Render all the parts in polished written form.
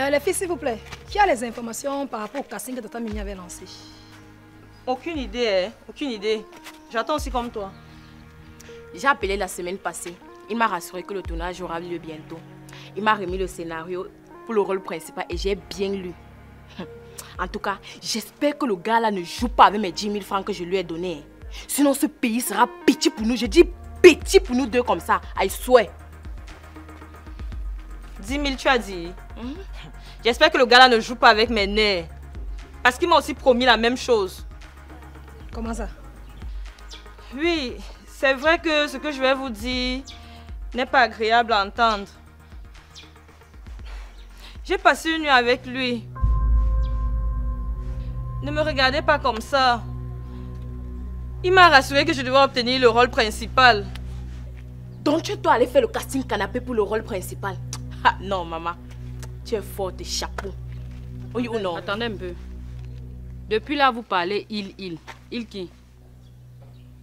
Les filles, s'il vous plaît, qui a les informations par rapport au casting que Tata Mimi avait lancé? Aucune idée, hein? Aucune idée. J'attends aussi comme toi. J'ai appelé la semaine passée. Il m'a rassuré que le tournage aura lieu bientôt. Il m'a remis le scénario pour le rôle principal et j'ai bien lu. En tout cas, j'espère que le gars là ne joue pas avec mes 10 000 francs que je lui ai donnés. Sinon, ce pays sera petit pour nous. Je dis petit pour nous deux comme ça. I swear. 10 000, tu as dit. J'espère que le gars là ne joue pas avec mes nerfs. Parce qu'il m'a aussi promis la même chose. Comment ça? Oui, c'est vrai que ce que je vais vous dire n'est pas agréable à entendre. J'ai passé une nuit avec lui. Ne me regardez pas comme ça. Il m'a rassuré que je devais obtenir le rôle principal. Donc tu dois aller faire le casting canapé pour le rôle principal. Ah, non, maman. Tu es forte, chapeau. Oui ou non? Attendez un peu. Depuis là, vous parlez il. Il qui?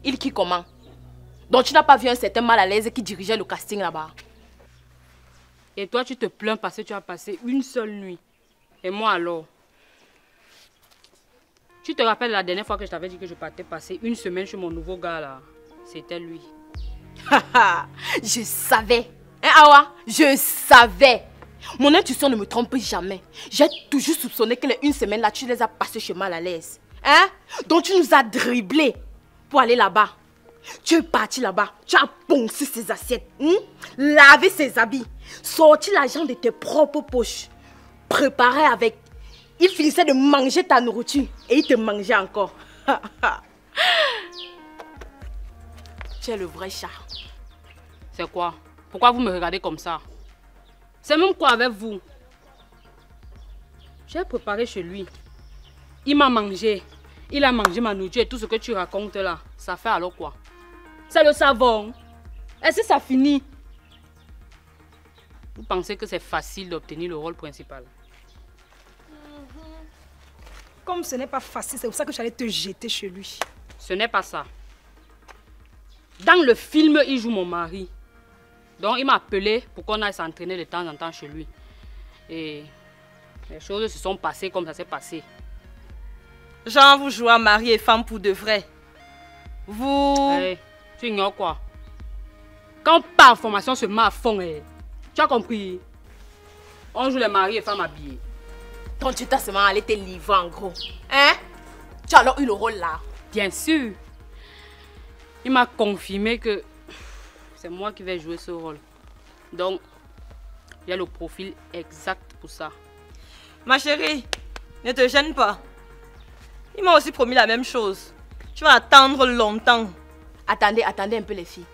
Il qui comment? Donc tu n'as pas vu un certain mal à l'aise qui dirigeait le casting là-bas? Et toi, tu te plains parce que tu as passé une seule nuit. Et moi alors? Tu te rappelles la dernière fois que je t'avais dit que je partais passer une semaine chez mon nouveau gars là? C'était lui. Je savais. Hein, Awa? Je savais. Mon intuition ne me trompe jamais. J'ai toujours soupçonné que les une semaine là, tu les as passées chez mal à l'aise. Hein? Donc tu nous as dribblés pour aller là-bas. Tu es parti là-bas. Tu as poncé ses assiettes. Lavé ses habits. Sorti l'argent de tes propres poches. Préparé avec. Il finissait de manger ta nourriture. Et il te mangeait encore. Tu es le vrai chat. C'est quoi? Pourquoi vous me regardez comme ça? C'est même quoi avec vous? J'ai préparé chez lui. Il m'a mangé. Il a mangé ma nourriture et tout ce que tu racontes là. Ça fait alors quoi? C'est le savon. Est-ce que ça finit? Vous pensez que c'est facile d'obtenir le rôle principal? Comme ce n'est pas facile, c'est pour ça que j'allais te jeter chez lui. Ce n'est pas ça. Dans le film, il joue mon mari. Donc il m'a appelé pour qu'on aille s'entraîner de temps en temps chez lui. Et les choses se sont passées comme ça s'est passé. Genre, vous jouez à mari et femme pour de vrai. Vous... Hey, tu ignores quoi? Quand par formation se met à fond, tu as compris? On joue les maris et femmes habillées. Donc tu t'as seulement allé te livrer en gros. Hein? Tu as alors eu le rôle là? Bien sûr. Il m'a confirmé que c'est moi qui vais jouer ce rôle. Donc, il y a le profil exact pour ça. Ma chérie, ne te gêne pas. Il m'a aussi promis la même chose. Tu vas attendre longtemps. Attendez un peu les filles.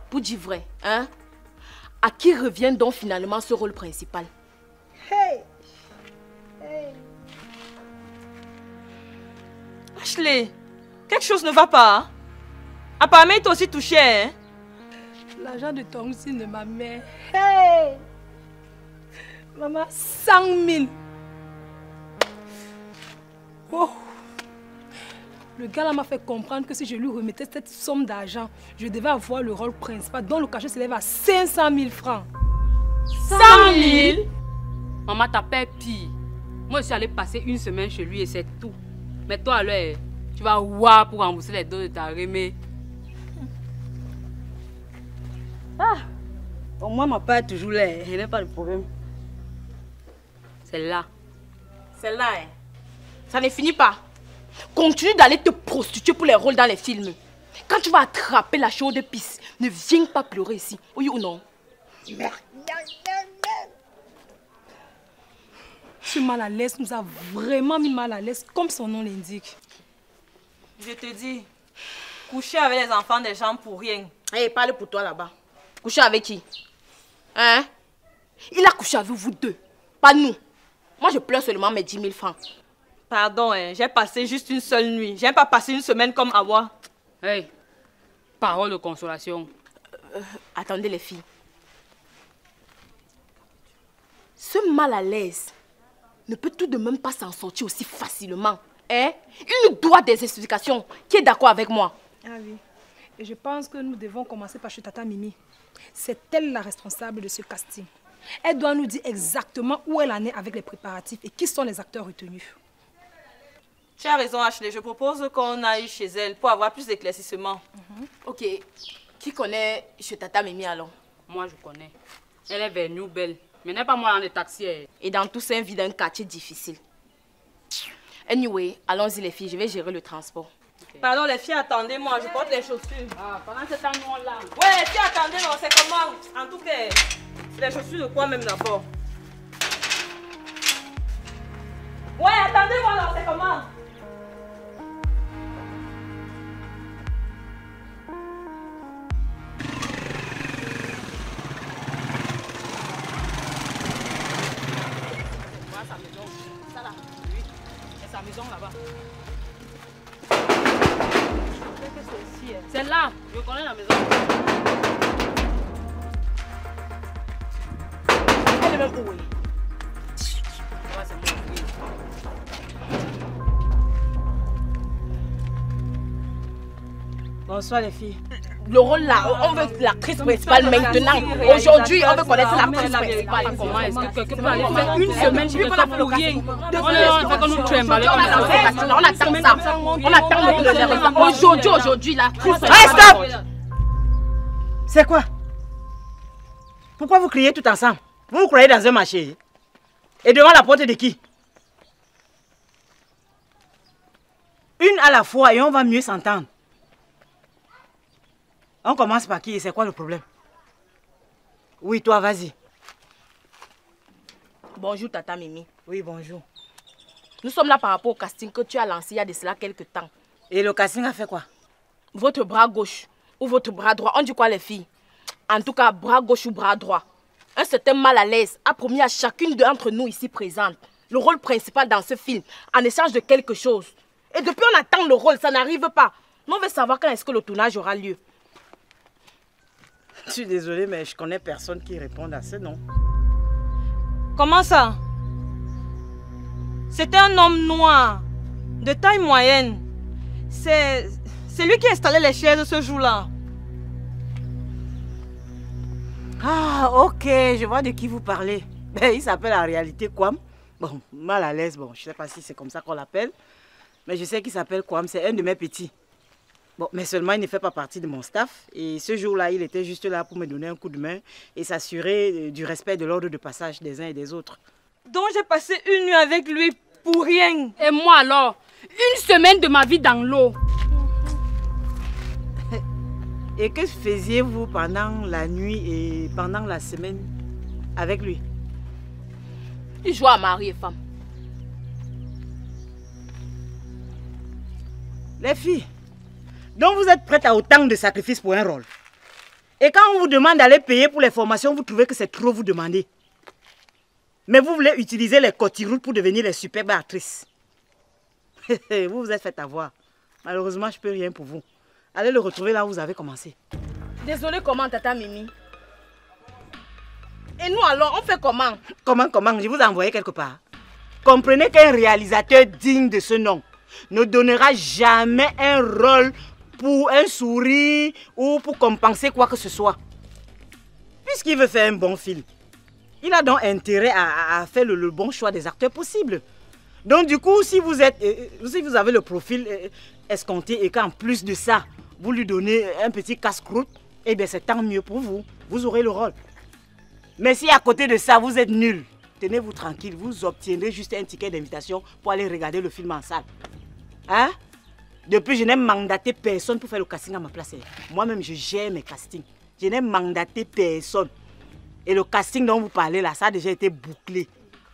Pour dire vrai, hein? À qui revient donc finalement ce rôle principal? Hey! Ashley, quelque chose ne va pas. Hein? Apparemment, il t'a aussi touché. Hein? L'argent de ton aussi de ma mère. Hey! Maman, 100 000. Oh! Le gars là m'a fait comprendre que si je lui remettais cette somme d'argent, je devais avoir le rôle principal dont le cachet s'élève à 500 000 francs. 100 000? Maman, t'as peur pire. Moi, je suis allée passer une semaine chez lui et c'est tout. Mais toi, alors, tu vas voir pour rembourser les dons de ta remise. Ah! Au moins, ma père est toujours là. Il n'y a pas de problème. C'est là. C'est là, hein? Ça ne finit pas. Continue d'aller te prostituer pour les rôles dans les films. Quand tu vas attraper la chaude pisse, ne viens pas pleurer ici. Oui ou non? Ce mal à l'aise nous a vraiment mis mal à l'aise, comme son nom l'indique. Je te dis, coucher avec les enfants des gens pour rien. Hey, parle pour toi là-bas. Coucher avec qui? Hein? Il a couché avec vous deux, pas nous. Moi, je pleure seulement mes 10 000 francs. Pardon, hein, j'ai passé juste une seule nuit. J'aime pas passer une semaine comme Awa. Hey, parole de consolation. Attendez les filles. Ce mal à l'aise ne peut tout de même pas s'en sortir aussi facilement. Hein? Il nous doit des explications. Qui est d'accord avec moi? Ah oui. Et je pense que nous devons commencer par chez Tata Mimi. C'est elle la responsable de ce casting. Elle doit nous dire exactement où elle en est avec les préparatifs et qui sont les acteurs retenus. Tu as raison, Ashley. Je propose qu'on aille chez elle pour avoir plus d'éclaircissement. Ok. Qui connaît chez Tata Mimi alors? Moi, je connais. Elle est vers New Belle. Mais n'est pas moi dans les taxis. Et dans tout ça, elle vit dans un quartier difficile. Anyway, allons-y les filles, je vais gérer le transport. Okay. Pardon les filles, attendez-moi, je porte les chaussures. Ah, pendant ce temps, nous on l'a. Ouais, les filles, attendez, non, c'est comment? En tout cas, c'est les chaussures de quoi même d'abord? Ouais, attendez-moi, non, c'est comment? Sa maison là-bas. C'est là, je connais la maison. Elle est même où? Bonsoir les filles. Le rôle là, on veut l'actrice principale maintenant. Aujourd'hui, on veut connaître l'actrice principale. Comment est-ce que quelqu'un peut aller faire une semaine, je peux pas pour rien. On fait qu'on nous trimballe. On attend ça. On attend le résultat. Aujourd'hui, l'actrice principale. Stop! C'est quoi? Pourquoi vous criez tout ensemble? Vous vous croyez dans un marché? Et devant la porte de qui? Une à la fois et on va mieux s'entendre. On commence par qui? C'est quoi le problème? Oui, toi, vas-y. Bonjour, Tata Mimi. Oui, bonjour. Nous sommes là par rapport au casting que tu as lancé il y a de cela quelques temps. Et le casting a fait quoi? Votre bras gauche ou votre bras droit, on dit quoi les filles? En tout cas, bras gauche ou bras droit. Un certain mal à l'aise a promis à chacune d'entre nous ici présentes le rôle principal dans ce film en échange de quelque chose. Et depuis on attend le rôle, ça n'arrive pas. Nous on veut savoir quand est-ce que le tournage aura lieu. Je suis désolée, mais je connais personne qui réponde à ce nom. Comment ça? C'était un homme noir, de taille moyenne. C'est lui qui installait les chaises ce jour-là. Ah, ok, je vois de qui vous parlez. Ben, il s'appelle en réalité Kwam. Bon, mal à l'aise, bon, je ne sais pas si c'est comme ça qu'on l'appelle. Mais je sais qu'il s'appelle Kwam, c'est un de mes petits. Bon, mais seulement il ne fait pas partie de mon staff. Et ce jour-là, il était juste là pour me donner un coup de main et s'assurer du respect de l'ordre de passage des uns et des autres. Donc j'ai passé une nuit avec lui pour rien. Et moi alors? Une semaine de ma vie dans l'eau. Et que faisiez-vous pendant la nuit et pendant la semaine avec lui? Il joue à mari et femme. Les filles, donc vous êtes prêtes à autant de sacrifices pour un rôle. Et quand on vous demande d'aller payer pour les formations, vous trouvez que c'est trop vous demander. Mais vous voulez utiliser les cotiroutes pour devenir les superbes actrices. Vous vous êtes fait avoir. Malheureusement, je ne peux rien pour vous. Allez le retrouver là où vous avez commencé. Désolée comment, Tata Mimi? Et nous alors, on fait comment? Comment? Je vous ai envoyé quelque part. Comprenez qu'un réalisateur digne de ce nom ne donnera jamais un rôle pour un sourire ou pour compenser quoi que ce soit. Puisqu'il veut faire un bon film, il a donc intérêt à faire le bon choix des acteurs possibles. Donc du coup, si vous avez le profil escompté et qu'en plus de ça, vous lui donnez un petit casse-croûte, eh bien c'est tant mieux pour vous. Vous aurez le rôle. Mais si à côté de ça, vous êtes nul, tenez-vous tranquille, vous obtiendrez juste un ticket d'invitation pour aller regarder le film en salle. Hein? Depuis, je n'ai mandaté personne pour faire le casting à ma place. Moi-même, je gère mes castings. Je n'ai mandaté personne. Et le casting dont vous parlez là, ça a déjà été bouclé.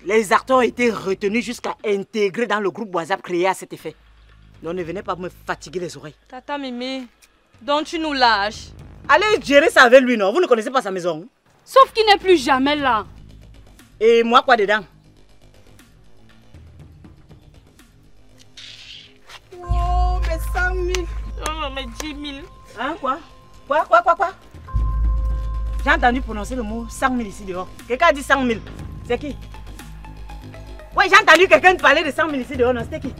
Les acteurs ont été retenus jusqu'à intégrer dans le groupe WhatsApp créé à cet effet. Donc ne venez pas me fatiguer les oreilles. Tata Mimi, donc tu nous lâches. Allez gérer ça avec lui, non? Vous ne connaissez pas sa maison. Sauf qu'il n'est plus jamais là. Et moi, quoi dedans? Oh, mais 100 000. Oh, mais 10 000. Hein, quoi? Quoi? J'ai entendu prononcer le mot 100 000 ici dehors. Quelqu'un a dit 100 000. C'est qui? Ouais, j'ai entendu quelqu'un parler de 100 000 ici dehors. Non, c'était qui?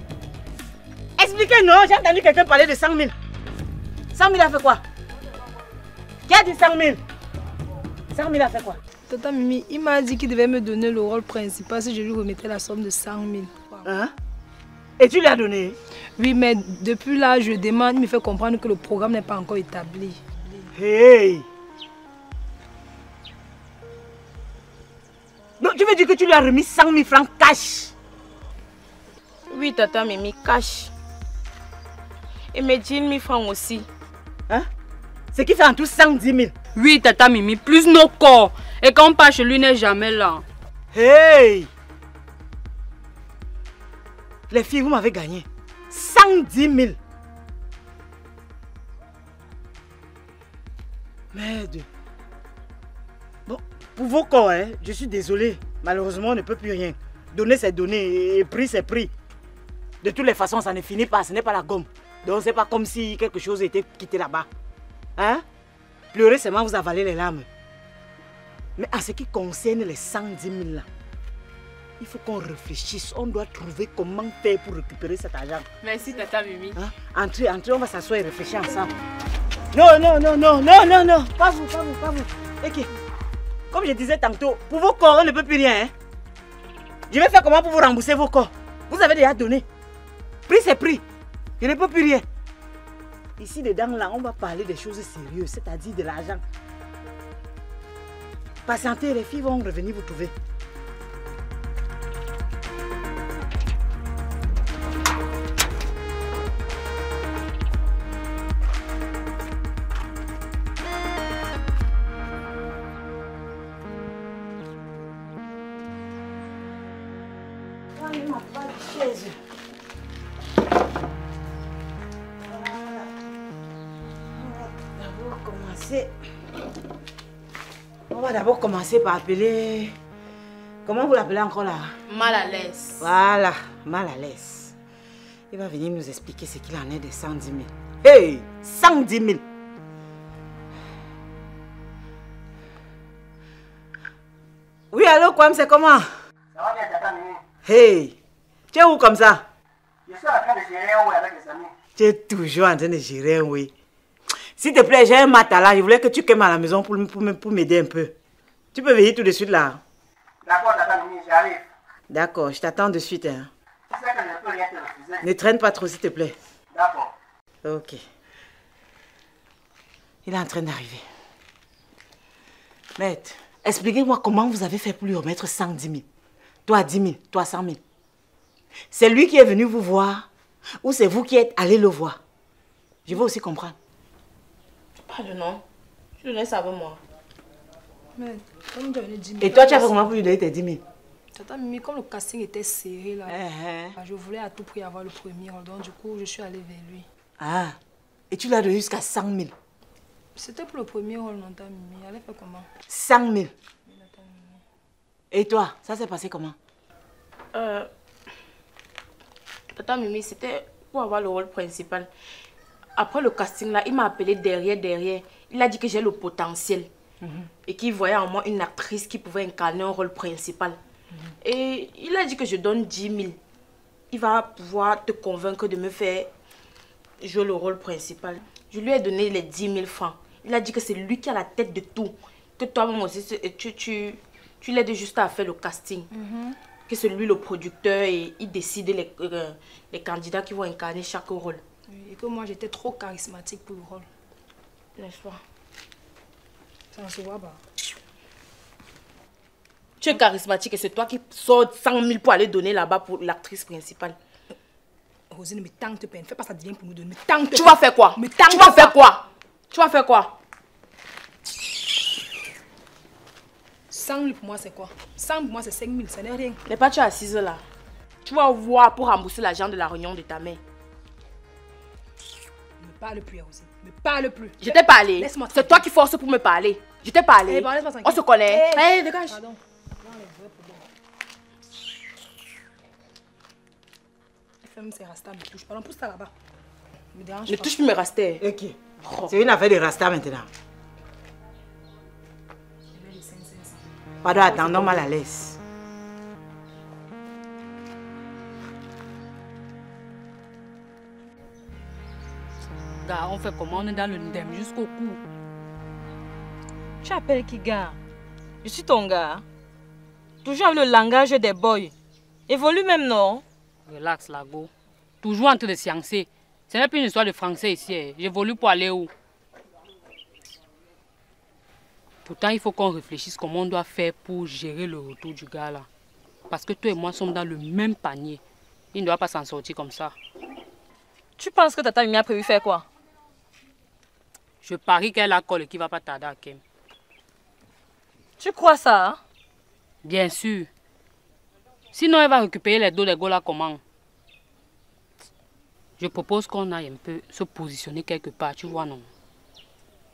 Expliquez, non, j'ai entendu quelqu'un parler de 100 000. 100 000 a fait quoi? Qui a dit 100 000? 100 000 a fait quoi? Tata Mimi, il m'a dit qu'il devait me donner le rôle principal si je lui remettais la somme de 100 000. Hein? Et tu lui as donné? Oui, mais depuis là, je demande, il me fait comprendre que le programme n'est pas encore établi. Hey! Donc tu veux dire que tu lui as remis 100 000 francs cash? Oui, Tata Mimi, cash. Et mes 10 000 francs aussi. Hein? Ce qui fait en tout 110 000. Oui, Tata Mimi, plus nos corps. Et quand on part chez lui, il n'est jamais là. Hey! Les filles, vous m'avez gagné 110 000. Merde. Bon, pour vos corps, hein, je suis désolé. Malheureusement, on ne peut plus rien. Donner, c'est donner. Et prix, c'est prix. De toutes les façons, ça ne finit pas. Ce n'est pas la gomme. Donc, c'est pas comme si quelque chose était quitté là-bas. Hein? Pleurer seulement, vous avalez les larmes. Mais en ce qui concerne les 110 000 là, il faut qu'on réfléchisse. On doit trouver comment faire pour récupérer cet argent. Merci, Tata Mimi. Hein? Entrez, on va s'asseoir et réfléchir ensemble. Non, non, non, non, non, non, non. Pas vous, pas vous, pas vous. Ok. Comme je disais tantôt, pour vos corps, on ne peut plus rien. Hein? Je vais faire comment pour vous rembourser vos corps? Vous avez déjà donné. Prix, c'est prix. Je ne peux plus rien. Ici, dedans, là, on va parler des choses sérieuses, c'est-à-dire de l'argent. Patientez, les filles vont revenir vous trouver. On va d'abord commencer par appeler... Comment vous l'appelez encore là? Mal à l'aise. Voilà, mal à l'aise. Il va venir nous expliquer ce qu'il en est des 110 000. Hey, 110 000. Oui, allô, Kwam, c'est comment? Ça va bien, Tata Mimi. Hey, tu es où comme ça? Je suis en train de gérer un oui avec les amis. Tu es toujours en train de gérer un oui. S'il te plaît, j'ai un matin là. Je voulais que tu quaimes à la maison pour m'aider un peu. Tu peux venir tout de suite là. D'accord, Tata Mimi, j'arrive. D'accord, je t'attends de suite. Hein. Tu sais que je ne peux rien te refuser. Ne traîne pas trop, s'il te plaît. D'accord. Ok. Il est en train d'arriver. Maître, expliquez-moi comment vous avez fait pour lui remettre 110 000. Toi 10 000, toi 100 000. C'est lui qui est venu vous voir ou c'est vous qui êtes allé le voir? Je veux aussi comprendre. Pardon, je donnais ça avec moi. Mais comme donner 10 000. Et toi, tu as fait comment pour lui donner tes 10 000? Tata Mimi, comme le casting était serré là, je voulais à tout prix avoir le premier rôle. Donc du coup, je suis allée vers lui. Ah, et tu l'as donné jusqu'à 100 000. C'était pour le premier rôle, non, Tata Mimi. Elle a fait comment? 100 000. Et toi, ça s'est passé comment? Tata Mimi, c'était pour avoir le rôle principal. Après le casting là, il m'a appelé derrière. Il a dit que j'ai le potentiel. Et qu'il voyait en moi une actrice qui pouvait incarner un rôle principal. Et il a dit que je donne 10 000. Il va pouvoir te convaincre de me faire jouer le rôle principal. Je lui ai donné les 10 000 francs. Il a dit que c'est lui qui a la tête de tout. Que toi-même aussi, tu l'aides juste à faire le casting. Que c'est lui le producteur et il décide les candidats qui vont incarner chaque rôle. Oui, et que moi, j'étais trop charismatique pour le rôle. N'est-ce pas? Ça ne se voit pas. Tu es charismatique et c'est toi qui sors 100 000 pour aller donner là-bas pour l'actrice principale. Rosine, ne me tente pas. Ne fais pas ça de bien pour nous donner. Me tente Tu pas. vas faire quoi? Me tente Tu vas pas. faire quoi? Tu vas faire quoi? 100 000 pour moi, c'est quoi? 100 pour moi, c'est 5 000. Ça n'est rien. N'es pas tu es assise là. Tu vas voir pour rembourser l'argent de la réunion de ta mère. Ne me parle plus, Rosine. Ne me parle plus. Je t'ai parlé. Laisse-moi C'est toi qui forces pour me parler. Je t'ai parlé. Eh ben, laisse-moi tranquille. On se connaît. Eh, Hey, dégage. Pardon. Dans les vrais problèmes. FM, c'est Rasta, me touche. Pardon, pousse ça là-bas. Me dérange Ne pas. touche plus mes rastés. Ok. C'est une affaire de Rasta maintenant. Je vais laisser 500. Pardon, attendons mal à l'aise. Gars, on fait comment? On est dans le ndem jusqu'au cou. Tu appelles qui, gars? Je suis ton gars. Toujours avec le langage des boys. Évolue même, non? Relax, Lago. Toujours en train de sciencer. Ce n'est plus une histoire de français ici. J'évolue pour aller où? Pourtant, il faut qu'on réfléchisse comment on doit faire pour gérer le retour du gars là. Parce que toi et moi sommes dans le même panier. Il ne doit pas s'en sortir comme ça. Tu penses que Tata Mimi a prévu faire quoi? Je parie qu'elle a collé qui ne va pas tarder à Kem. Tu crois ça, hein? Bien sûr. Sinon, elle va récupérer les dos des gars là comment? Je propose qu'on aille un peu se positionner quelque part, tu vois, non?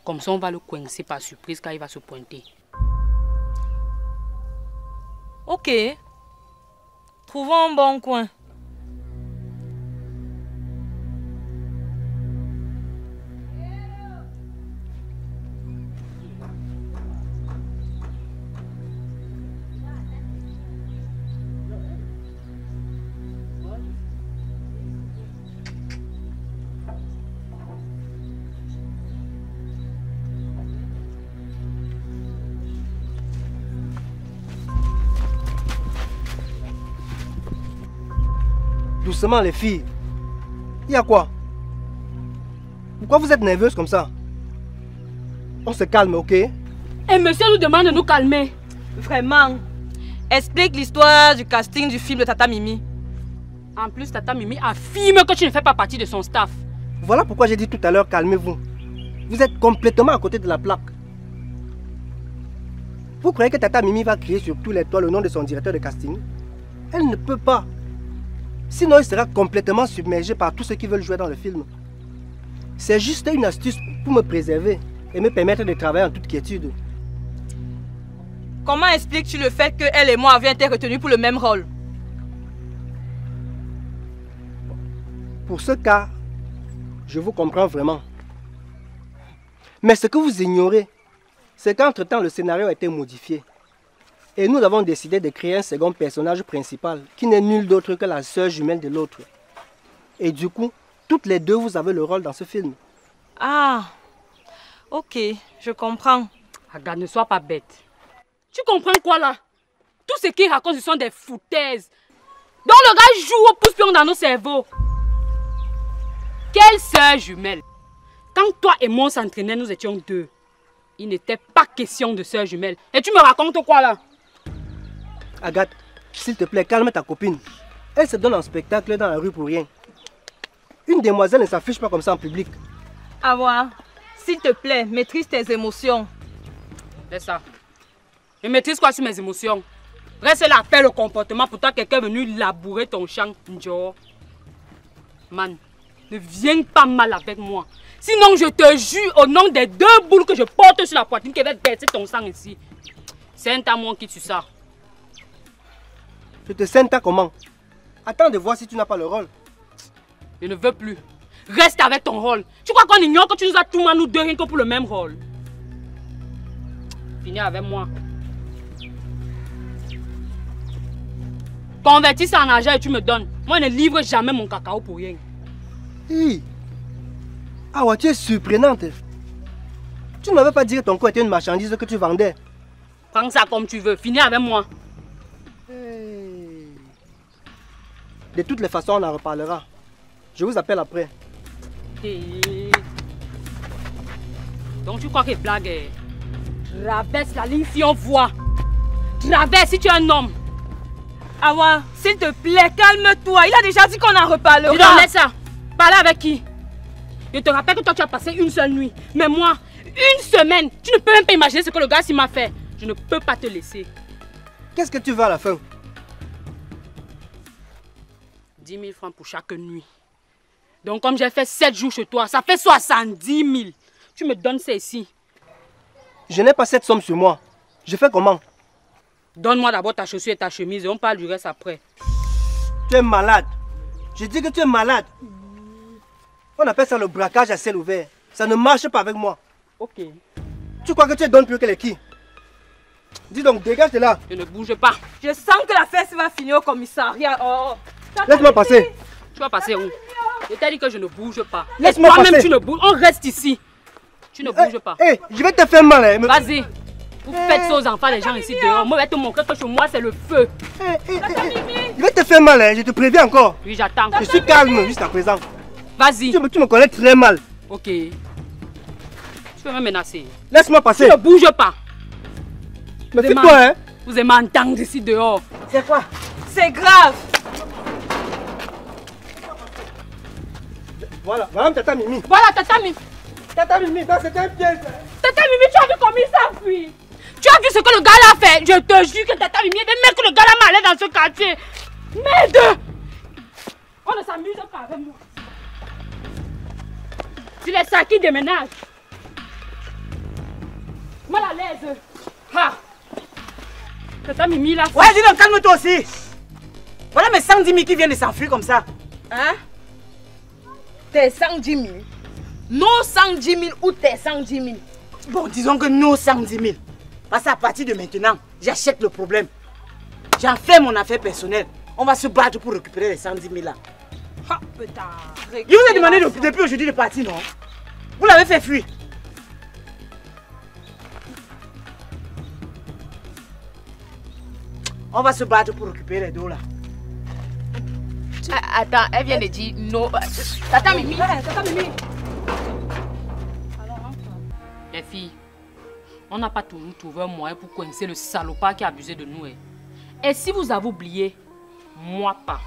Comme ça, on va le coincer par surprise quand il va se pointer. Ok. Trouvons un bon coin. Doucement les filles. Il y a quoi? Pourquoi vous êtes nerveuse comme ça? On se calme, ok? Et monsieur nous demande de nous calmer. Vraiment. Explique l'histoire du casting du film de Tata Mimi. En plus, Tata Mimi affirme que tu ne fais pas partie de son staff. Voilà pourquoi j'ai dit tout à l'heure, calmez-vous. Vous êtes complètement à côté de la plaque. Vous croyez que Tata Mimi va crier sur tous les toits le nom de son directeur de casting? Elle ne peut pas. Sinon, il sera complètement submergé par tous ceux qui veulent jouer dans le film. C'est juste une astuce pour me préserver et me permettre de travailler en toute quiétude. Comment expliques-tu le fait que elle et moi avions été retenus pour le même rôle? Pour ce cas, je vous comprends vraiment. Mais ce que vous ignorez, c'est qu'entre-temps, le scénario a été modifié. Et nous avons décidé de créer un second personnage principal, qui n'est nul d'autre que la sœur jumelle de l'autre. Et du coup, toutes les deux, vous avez le rôle dans ce film. Ah, ok, je comprends. Regarde, ne sois pas bête. Tu comprends quoi là? Tout ce qu'il raconte, ce sont des foutaises. Donc le gars joue au pouce-pion dans nos cerveaux. Quelle sœur jumelle? Quand toi et moi s'entraînaient, nous étions deux. Il n'était pas question de sœur jumelle. Et tu me racontes quoi là? Agathe, s'il te plaît, calme ta copine. Elle se donne en spectacle dans la rue pour rien. Une demoiselle ne s'affiche pas comme ça en public. Awa, s'il te plaît, maîtrise tes émotions. Laisse ça. Je maîtrise quoi sur mes émotions? Reste là, faire le comportement. Pourtant, quelqu'un est venu labourer ton champ. Njor. Man, ne viens pas mal avec moi. Sinon, je te jure au nom des deux boules que je porte sur la poitrine qui va verser ton sang ici. C'est un moi qui tue ça. Je te sens comment? Attends de voir si tu n'as pas le rôle. Je ne veux plus. Reste avec ton rôle. Tu crois qu'on ignore que tu nous as tout mal, nous deux, rien que pour le même rôle? Finis avec moi. Convertis ça en argent et tu me donnes. Moi, je ne livre jamais mon cacao pour rien. Hi. Ah ouais, tu es surprenante. Tu ne m'avais pas dit que ton corps était une marchandise que tu vendais. Prends ça comme tu veux. Finis avec moi. De toutes les façons, on en reparlera. Je vous appelle après. Donc tu crois que blague est... Traverse la ligne si on voit. Traverse si tu es un homme. Awa, s'il te plaît, calme-toi. Il a déjà dit qu'on en reparlera. Tu dois laisser ça. Parler avec qui? Je te rappelle que toi tu as passé une seule nuit. Mais moi, une semaine. Tu ne peux même pas imaginer ce que le gars m'a fait. Je ne peux pas te laisser. Qu'est-ce que tu veux à la fin? 10 000 francs pour chaque nuit. Donc comme j'ai fait 7 jours chez toi, ça fait 70 000. Tu me donnes ça ici. Je n'ai pas cette somme sur moi. Je fais comment? Donne-moi d'abord ta chaussure et ta chemise et on parle du reste après. Tu es malade. Je dis que tu es malade. On appelle ça le braquage à ciel ouvert. Ça ne marche pas avec moi. Ok. Tu crois que tu donnes plus que les qui? Dis donc, dégage de là. Je ne bouge pas. Je sens que la fête va finir au commissariat. Oh. Laisse-moi passer. Tu vas passer où? Je t'ai dit que je ne bouge pas. Laisse-moi passer. Toi-même, tu ne bouges. On reste ici. Tu ne bouges pas. Hé, je vais te faire mal. Hein. Vas-y. Vous faites ça aux enfants des gens ici dehors. Moi, je vais te montrer que chez moi, c'est le feu. Il va te faire mal, hein, je te préviens encore. Oui, j'attends. Je suis calme jusqu'à présent. Vas-y. Tu me connais très mal. Ok. Tu peux me menacer. Laisse-moi passer. Ne bouge pas. Mais fais-toi, hein. Vous aimez m'entendre ici dehors. C'est quoi? C'est grave. Voilà, voilà Tata Mimi. Voilà, Tata Mimi. Tata Mimi, c'était un piège. Tata Mimi, tu as vu comment il s'enfuit? Tu as vu ce que le gars l'a fait? Je te jure que Tata Mimi est des mecs que le gars l'a malé dans ce quartier. Merde! On ne s'amuse pas avec moi. Tu les sacs qui déménagent. Mal à l'aise. Ha! Tata Mimi là. Ouais, dis donc, calme-toi aussi. Voilà mes 110 000 qui viennent de s'enfuir comme ça. Hein? Tes 110 000? Nos 110 000 ou tes 110 000? Bon, disons que nos 110 000. Parce qu'à partir de maintenant, j'achète le problème. J'en fais mon affaire personnelle. On va se battre pour récupérer les 110 000 là. Ah, putain. Il vous a demandé depuis aujourd'hui de partir, non? Vous l'avez fait fuir. On va se battre pour récupérer les dos là. Attends, elle vient de dire non. Tata Mimi. Tata Mimi. Les filles, on n'a pas toujours trouvé un moyen pour coincer le salopard qui a abusé de nous. Et si vous avez oublié, moi pas.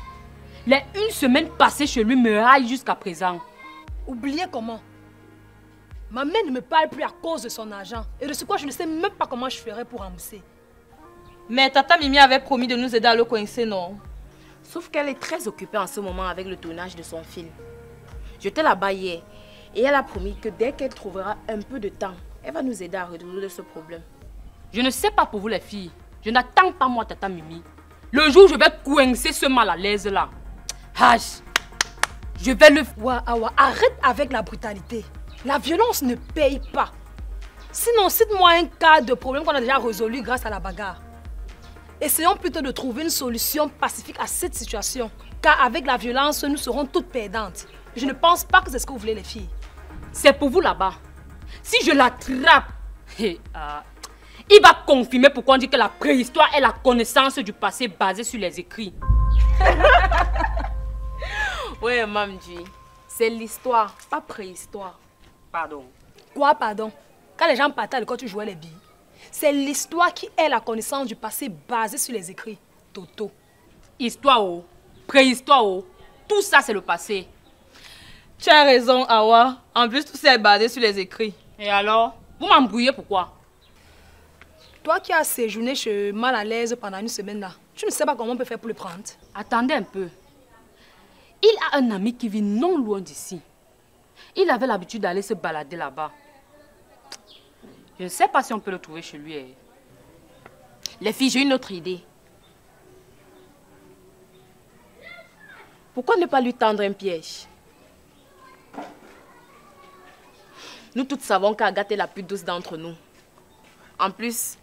Les 1 semaine passée chez lui me raille jusqu'à présent. Oubliez comment? Ma mère ne me parle plus à cause de son argent. Et de ce quoi je ne sais même pas comment je ferais pour rembourser. Mais Tata Mimi avait promis de nous aider à le coincer, non? Sauf qu'elle est très occupée en ce moment avec le tournage de son film. J'étais là-bas hier et elle a promis que dès qu'elle trouvera un peu de temps, elle va nous aider à résoudre ce problème. Je ne sais pas pour vous les filles. Je n'attends pas moi Tata Mimi. Le jour où je vais coincer ce mal à l'aise là. Je vais le... Awa, arrête avec la brutalité. La violence ne paye pas. Sinon, cite-moi un cas de problème qu'on a déjà résolu grâce à la bagarre. Essayons plutôt de trouver une solution pacifique à cette situation. Car avec la violence, nous serons toutes perdantes. Je ne pense pas que c'est ce que vous voulez les filles. C'est pour vous là-bas. Si je l'attrape, il va confirmer pourquoi on dit que la préhistoire est la connaissance du passé basée sur les écrits. Oui, Mamdi, c'est l'histoire, pas préhistoire. Pardon. Quoi, pardon? Quand les gens partaient à l'école, tu jouais les billes. C'est l'histoire qui est la connaissance du passé basée sur les écrits. Toto. Histoire, préhistoire, tout ça c'est le passé. Tu as raison, Awa. En plus, tout ça est basé sur les écrits. Et alors? Vous m'embrouillez pourquoi? Toi qui as séjourné chez Mal à l'aise pendant 1 semaine là, tu ne sais pas comment on peut faire pour le prendre. Attendez un peu. Il a un ami qui vit non loin d'ici. Il avait l'habitude d'aller se balader là-bas. Je ne sais pas si on peut le trouver chez lui. Les filles, j'ai une autre idée. Pourquoi ne pas lui tendre un piège? Nous toutes savons qu'Agathe est la plus douce d'entre nous. En plus,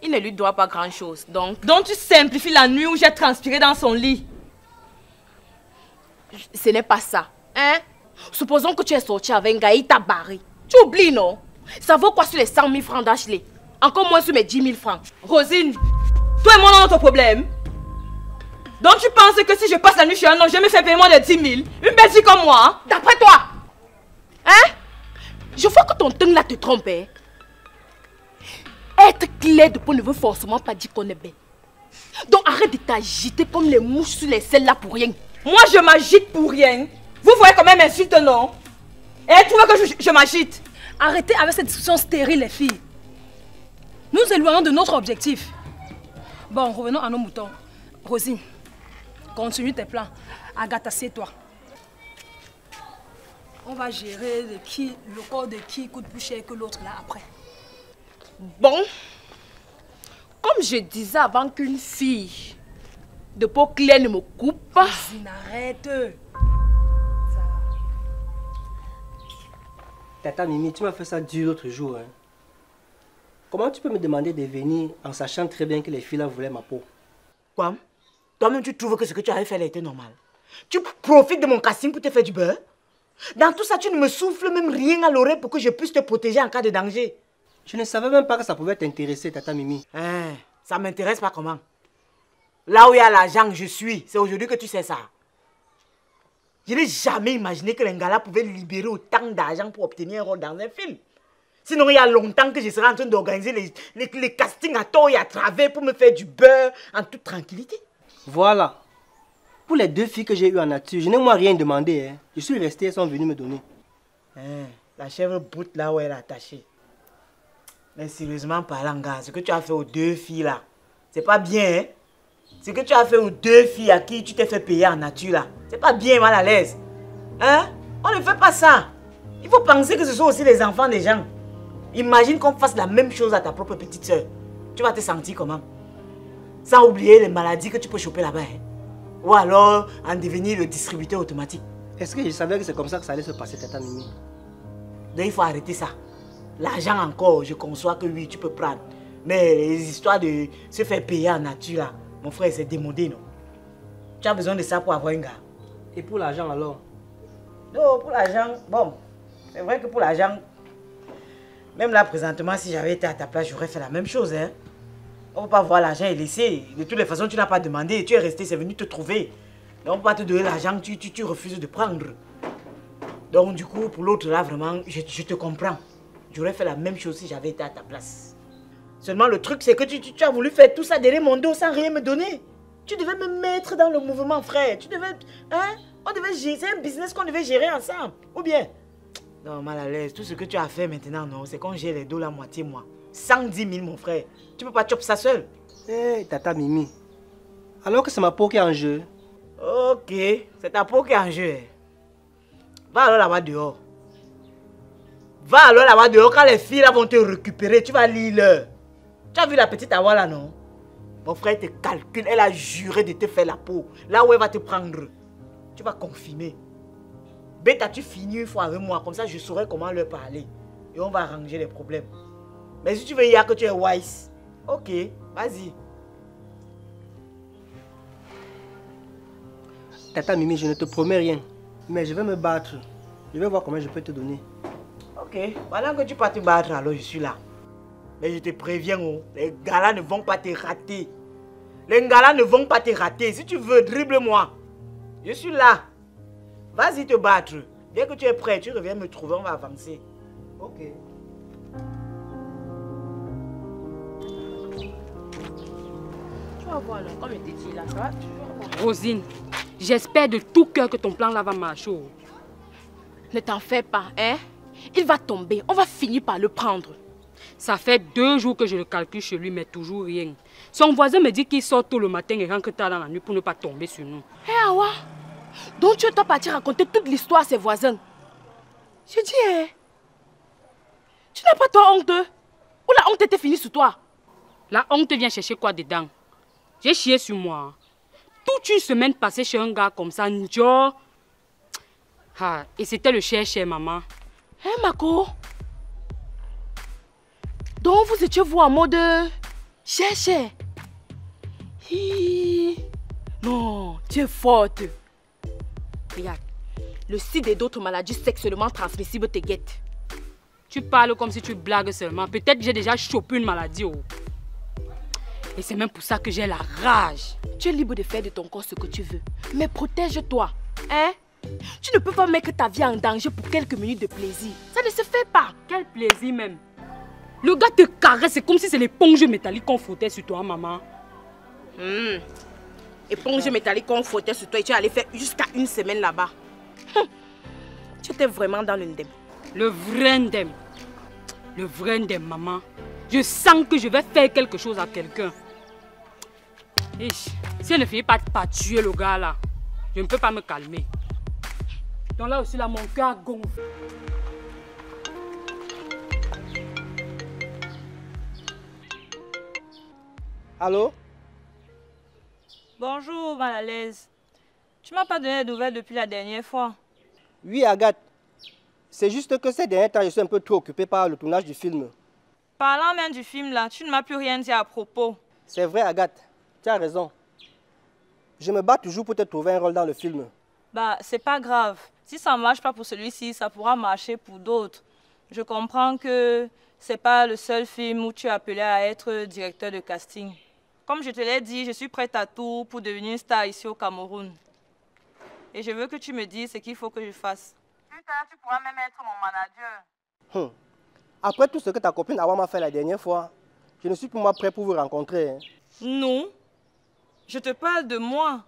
il ne lui doit pas grand-chose, donc... Donc tu simplifies la nuit où j'ai transpiré dans son lit. Ce n'est pas ça, hein? Supposons que tu es sorti avec un gars, il t'a barré. Tu oublies, non? Ça vaut quoi sur les 100 000 francs d'Ashley? Encore moins sur mes 10 000 francs. Rosine, toi et moi, on a notre problème. Donc tu penses que si je passe la nuit chez un homme, je me fais payer moins de 10 000? Une bêtise comme moi? D'après toi? Hein? Je vois que ton tongue là te trompe, hein? Être clair de peau ne veut forcément pas dire qu'on est bête. Donc arrête de t'agiter comme les mouches sur les selles là pour rien. Moi, je m'agite pour rien. Vous voyez quand même m'insulte, non? Et elle trouve que je m'agite. Arrêtez avec cette discussion stérile, les filles. Nous éloignons de notre objectif. Bon, revenons à nos moutons. Rosine, continue tes plans. Agathe, assieds-toi. On va gérer le corps de qui coûte plus cher que l'autre là après. Bon, comme je disais avant qu'une fille de peau claire ne me coupe pas. Rosine, arrête. Tata Mimi, tu m'as fait ça dur l'autre jour. Hein. Comment tu peux me demander de venir en sachant très bien que les filles là voulaient ma peau? Quoi? Toi-même, tu trouves que ce que tu avais fait là était normal? Tu profites de mon casting pour te faire du beurre? Dans tout ça, tu ne me souffles même rien à l'oreille pour que je puisse te protéger en cas de danger. Je ne savais même pas que ça pouvait t'intéresser, Tata Mimi. Hein, ça m'intéresse pas comment. Là où il y a l'argent, je suis. C'est aujourd'hui que tu sais ça. Je n'ai jamais imaginé que Lingala pouvait libérer autant d'argent pour obtenir un rôle dans un film. Sinon, il y a longtemps que je serais en train d'organiser les castings à tort et à travers pour me faire du beurre en toute tranquillité. Voilà. Pour les 2 filles que j'ai eues en nature, je n'ai moi rien demandé. Hein. Je suis resté, elles sont venues me donner. Hein, la chèvre boute là où elle est attachée. Mais sérieusement parlant, gars, ce que tu as fait aux 2 filles là, c'est pas bien, hein? Ce que tu as fait aux 2 filles à qui tu t'es fait payer en nature là, c'est pas bien mal à l'aise. Hein? On ne fait pas ça. Il faut penser que ce sont aussi les enfants des gens. Imagine qu'on fasse la même chose à ta propre petite soeur. Tu vas te sentir comment? Sans oublier les maladies que tu peux choper là-bas. Hein? Ou alors en devenir le distributeur automatique. Est-ce que je savais que c'est comme ça que ça allait se passer, Tata Mimi? Donc il faut arrêter ça. L'argent encore, je conçois que oui, tu peux prendre. Mais les histoires de se faire payer en nature là, mon frère, c'est démodé, non? Tu as besoin de ça pour avoir un gars. Et pour l'argent alors? Non, pour l'argent, bon, c'est vrai que pour l'argent, même là présentement, si j'avais été à ta place, j'aurais fait la même chose, hein. On ne peut pas voir l'argent et laisser. De toutes les façons, tu n'as pas demandé, tu es resté, c'est venu te trouver. Donc on ne peut pas te donner l'argent, tu refuses de prendre. Donc du coup, pour l'autre là, vraiment, je te comprends. J'aurais fait la même chose si j'avais été à ta place. Seulement le truc, c'est que tu as voulu faire tout ça derrière mon dos sans rien me donner. Tu devais me mettre dans le mouvement, frère. Tu devais... Hein? On devait gérer, c'est un business qu'on devait gérer ensemble. Ou bien... Non, mal à l'aise. Tout ce que tu as fait maintenant, non, c'est qu'on gère les dos la moitié, moi. 110 000, mon frère. Tu peux pas chopper ça seul. Hé, Tata Mimi. Alors que c'est ma peau qui est en jeu. Ok, c'est ta peau qui est en jeu. Va alors là-bas dehors. Va alors là-bas dehors. Quand les filles là vont te récupérer, tu vas lire l'heure. Tu as vu la petite Awa là, non? Mon frère te calcule. Elle a juré de te faire la peau. Là où elle va te prendre, tu vas confirmer. Bête, tu finis une fois avec moi. Comme ça, je saurai comment leur parler. Et on va arranger les problèmes. Mais si tu veux dire que tu es wise, ok, vas-y. Tata Mimi, je ne te promets rien. Mais je vais me battre. Je vais voir comment je peux te donner. Ok, pendant que tu vas te battre, alors je suis là. Mais je te préviens, oh, les gars-là ne vont pas te rater. Les gars-là ne vont pas te rater. Si tu veux, dribble-moi. Je suis là. Vas-y te battre. Dès que tu es prêt, tu reviens me trouver, on va avancer. Ok. Tu vas voir, là, comme je t'ai dit là, ça va toujours. Rosine, j'espère de tout cœur que ton plan là va marcher. Oh. Ne t'en fais pas, hein? Il va tomber, on va finir par le prendre. Ça fait 2 jours que je le calcule chez lui, mais toujours rien. Son voisin me dit qu'il sort tôt le matin et rentre tard dans la nuit pour ne pas tomber sur nous. Hé, Awa, donc tu dois partir raconter toute l'histoire à ses voisins. Je dis, hein? Tu n'as pas toi honte? Ou la honte était finie sur toi? La honte vient chercher quoi dedans? J'ai chié sur moi. Toute une semaine passée chez un gars comme ça, Njo. Ah, et c'était le cher maman. Hé, Mako? Donc vous étiez vous en mode cher. Non, tu es forte. Regarde, le sida et d'autres maladies sexuellement transmissibles te guettent. Tu parles comme si tu blagues seulement. Peut-être j'ai déjà chopé une maladie. Oh. Et c'est même pour ça que j'ai la rage. Tu es libre de faire de ton corps ce que tu veux. Mais protège-toi. Hein? Tu ne peux pas mettre ta vie en danger pour quelques minutes de plaisir. Ça ne se fait pas. Quel plaisir même. Le gars te caresse, c'est comme si c'est l'éponge métallique qu'on frottait sur toi, maman. Éponge métallique qu'on frottait sur toi et tu es allé faire jusqu'à 1 semaine là-bas. Tu étais vraiment dans le ndem. Le vrai ndem. Le vrai ndem, maman. Je sens que je vais faire quelque chose à quelqu'un. Si elle ne finit pas par tuer le gars là, je ne peux pas me calmer. Donc là aussi, là, mon cœur gonfle. Allô? Bonjour, Malalaise. Tu m'as pas donné de nouvelles depuis la dernière fois. Oui, Agathe. C'est juste que ces derniers temps, je suis un peu trop occupé par le tournage du film. Parlant même du film là, tu ne m'as plus rien dit à propos. C'est vrai, Agathe. Tu as raison. Je me bats toujours pour te trouver un rôle dans le film. Bah, c'est pas grave. Si ça ne marche pas pour celui-ci, ça pourra marcher pour d'autres. Je comprends que c'est pas le seul film où tu es appelé à être directeur de casting. Comme je te l'ai dit, je suis prête à tout pour devenir une star ici au Cameroun. Et je veux que tu me dises ce qu'il faut que je fasse. Plus tard, tu pourras même être mon manager. Après tout ce que ta copine Awa m'a fait la dernière fois, je ne suis plus moi prêt pour vous rencontrer. Hein. Non, je te parle de moi.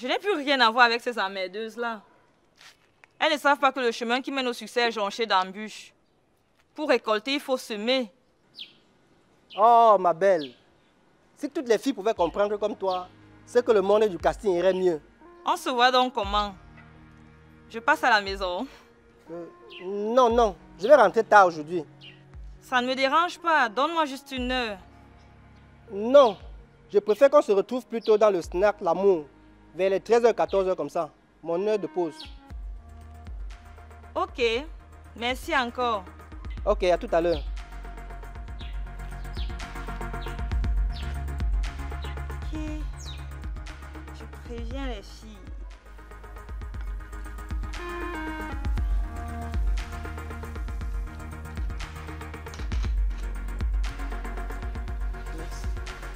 Je n'ai plus rien à voir avec ces emmerdeuses-là. Elles ne savent pas que le chemin qui mène au succès est jonché d'embûches. Pour récolter, il faut semer. Oh, ma belle. Si toutes les filles pouvaient comprendre comme toi, c'est que le monde du casting irait mieux. On se voit donc comment? Je passe à la maison. Non, je vais rentrer tard aujourd'hui. Ça ne me dérange pas, donne-moi juste une heure. Non, je préfère qu'on se retrouve plutôt dans le snack L'amour, vers les 13h, 14h comme ça, mon heure de pause. Ok, merci encore. Ok, à tout à l'heure. Ok, je préviens les filles.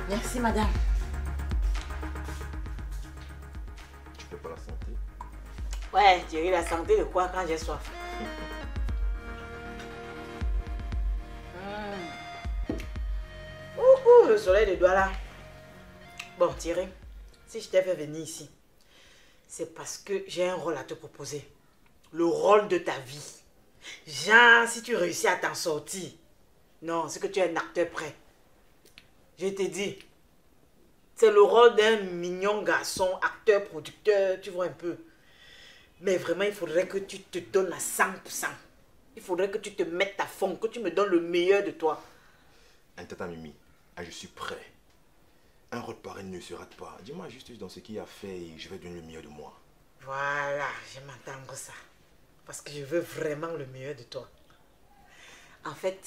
Merci, madame. Tu fais pas la santé? Ouais, tu ris la santé de quoi quand j'ai soif? Le soleil de Douala. Bon, Thierry, si je t'ai fait venir ici, c'est parce que j'ai un rôle à te proposer. Le rôle de ta vie. Genre, si tu réussis à t'en sortir. Non, c'est que tu es un acteur prêt. Je t'ai dit, c'est le rôle d'un mignon garçon, acteur, producteur, tu vois un peu. Mais vraiment, il faudrait que tu te donnes à 100%. Il faudrait que tu te mettes à fond, que tu me donnes le meilleur de toi. Un tata Mimi, je suis prêt. Un rôle pareil ne se rate pas. Dis-moi juste dans ce qu'il a fait et je vais donner le meilleur de moi. Voilà, je m'attends ça. Parce que je veux vraiment le meilleur de toi. En fait,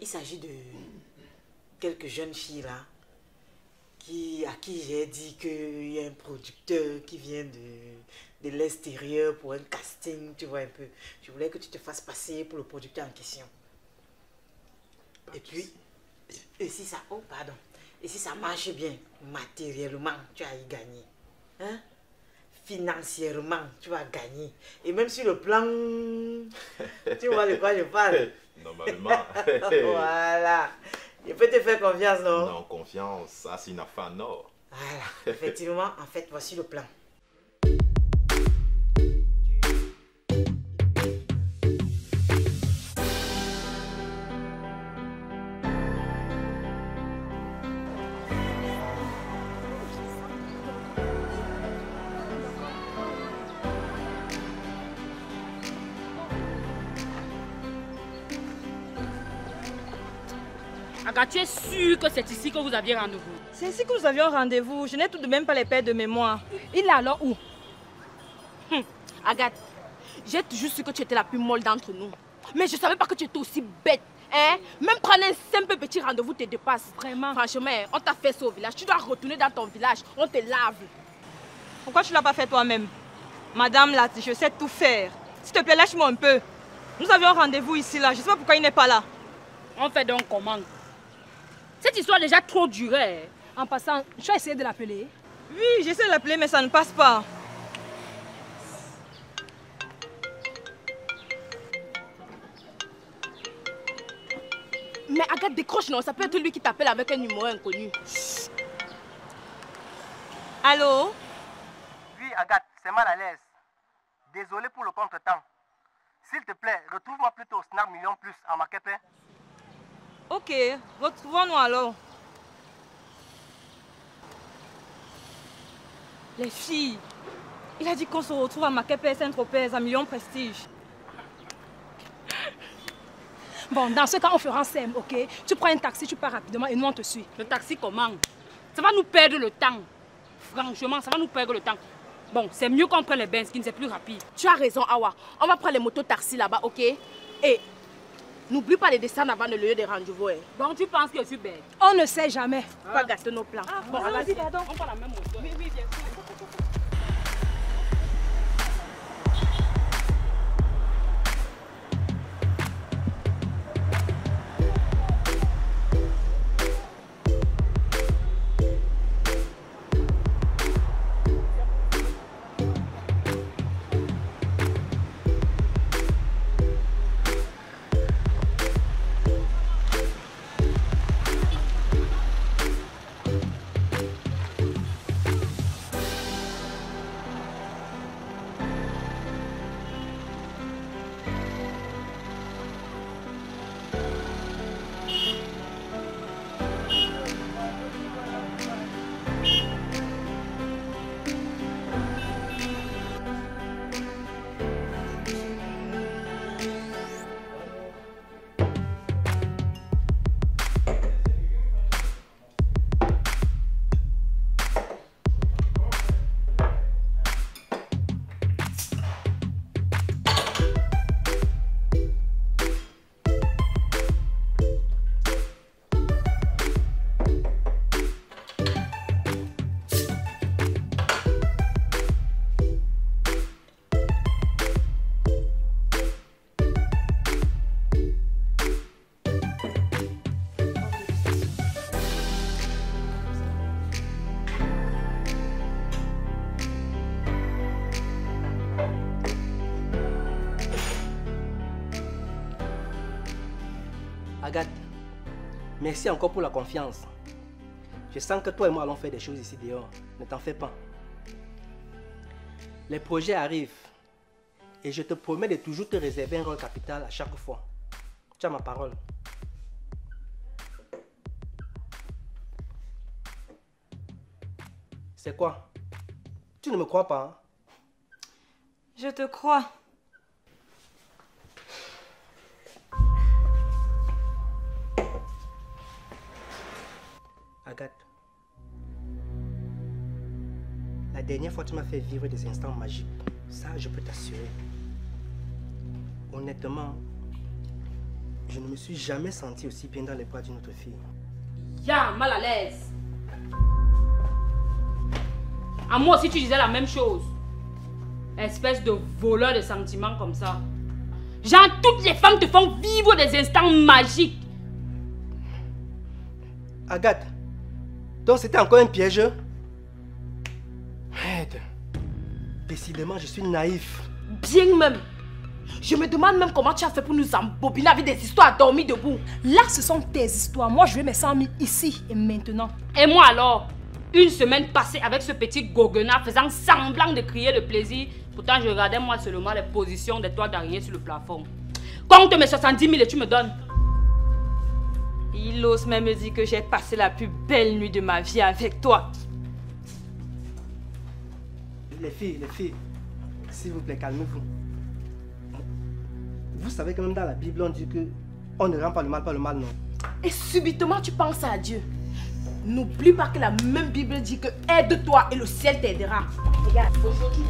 il s'agit de quelques jeunes filles là, à qui j'ai dit qu'il y a un producteur qui vient de l'extérieur pour un casting, tu vois un peu. Je voulais que tu te fasses passer pour le producteur en question. Et puis, et si ça marche bien, matériellement, tu vas y gagner. Hein? Financièrement, tu vas gagner. Et même sur le plan, tu vois de quoi je parle? Normalement. Voilà. Je peux te faire confiance, non? Non, confiance, ça c'est une affaire nord. Voilà, effectivement, en fait, voici le plan. Aga, tu es sûr que c'est ici que vous aviez rendez-vous? C'est ici que nous avions rendez-vous. Je n'ai tout de même pas les paires de mémoire. Il est alors où? Agathe, j'ai toujours su que tu étais la plus molle d'entre nous. Mais je ne savais pas que tu étais aussi bête. Hein? Même prendre un simple petit rendez-vous te dépasse. Vraiment? Franchement, on t'a fait ça au village. Tu dois retourner dans ton village. On te lave. Pourquoi tu ne l'as pas fait toi-même? Madame là, je sais tout faire. S'il te plaît, lâche-moi un peu. Nous avions rendez-vous ici là. Je ne sais pas pourquoi il n'est pas là. On fait donc comment? Cette histoire a déjà trop duré. En passant, tu as essayé de l'appeler? Oui, j'essaie de l'appeler, mais ça ne passe pas. Mais Agathe, décroche, non? Ça peut être lui qui t'appelle avec un numéro inconnu. Allô? Oui, Agathe, c'est mal à l'aise. Désolé pour le contretemps. S'il te plaît, retrouve-moi plutôt au Snack Million Plus à Makepe. Ok, retrouvons-nous alors. Les filles, il a dit qu'on se retrouve à Makepe Saint-Tropez à Million Prestige. Bon, dans ce cas, on fera un SEM, ok? Tu prends un taxi, tu pars rapidement et nous on te suit. Le taxi comment? Ça va nous perdre le temps. Franchement, ça va nous perdre le temps. Bon, c'est mieux qu'on prenne les Benz, qui c'est plus rapide. Tu as raison, Awa. On va prendre les motos-taxis là-bas, ok? Et n'oublie pas de descendre avant le lieu de rendez-vous. Hein. Donc tu penses que je suis bête? On ne sait jamais. Faut pas gâter nos plans. Bon, vas-y, pardon. On prend la même moto. Oui, bien sûr. Agathe, merci encore pour la confiance. Je sens que toi et moi allons faire des choses ici dehors. Ne t'en fais pas. Les projets arrivent. Et je te promets de toujours te réserver un rôle capital à chaque fois. Tu as ma parole. C'est quoi? Tu ne me crois pas, hein? Je te crois. Agathe, la dernière fois tu m'as fait vivre des instants magiques. Ça, je peux t'assurer. Honnêtement, je ne me suis jamais senti aussi bien dans les bras d'une autre fille. Ya, mal à l'aise. À moi aussi tu disais la même chose. Espèce de voleur de sentiments comme ça. Genre, toutes les femmes te font vivre des instants magiques. Agathe, donc c'était encore un piège? Aide. Décidément, je suis naïf. Bien même. Je me demande même comment tu as fait pour nous embobiner avec des histoires à dormir debout. Là, ce sont tes histoires. Moi, je veux mes 100 000 ici et maintenant. Et moi alors? Une semaine passée avec ce petit goguenard faisant semblant de crier de plaisir. Pourtant, je regardais moi seulement les positions des toits d'araignée sur le plafond. Compte mes 70 000 et tu me donnes. Il ose même me dire que j'ai passé la plus belle nuit de ma vie avec toi. Les filles, s'il vous plaît, calmez-vous. Vous savez que même dans la Bible, on dit que on ne rend pas le mal par le mal, non? Et subitement, tu penses à Dieu. N'oublie pas que la même Bible dit que aide-toi et le ciel t'aidera. Regarde, aujourd'hui,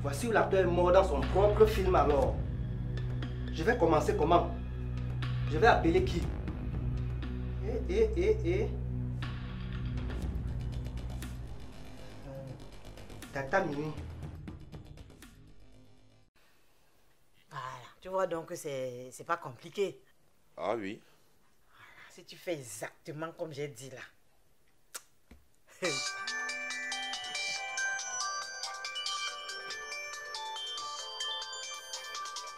voici où l'acteur est mort dans son propre film alors. Je vais commencer comment? Je vais appeler qui? Tata Mimi. Voilà, tu vois donc que c'est pas compliqué. Ah oui. Si tu fais exactement comme j'ai dit là.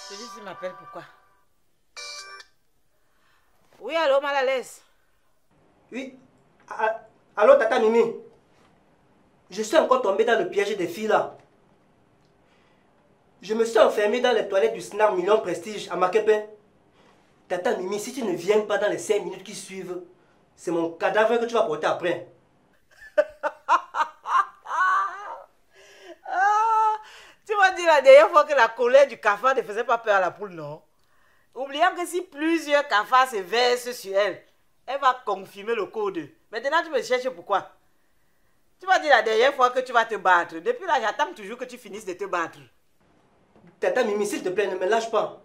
Celui-ci m'appelle pourquoi? Oui, allô, mal à l'aise. Oui. Allô, Tata Mimi. Je suis encore tombé dans le piège des filles là. Je me suis enfermé dans les toilettes du Snack Million Prestige à Makepin. Tata Mimi, si tu ne viens pas dans les 5 minutes qui suivent, c'est mon cadavre que tu vas porter après. Tu m'as dit la dernière fois que la colère du cafard ne faisait pas peur à la poule, non? Oubliant que si plusieurs cafards se versent sur elle, elle va confirmer le code. Maintenant, tu me cherches pourquoi? Tu m'as dit la dernière fois que tu vas te battre. Depuis là, j'attends toujours que tu finisses de te battre. Tata Mimi, s'il te plaît, ne me lâche pas.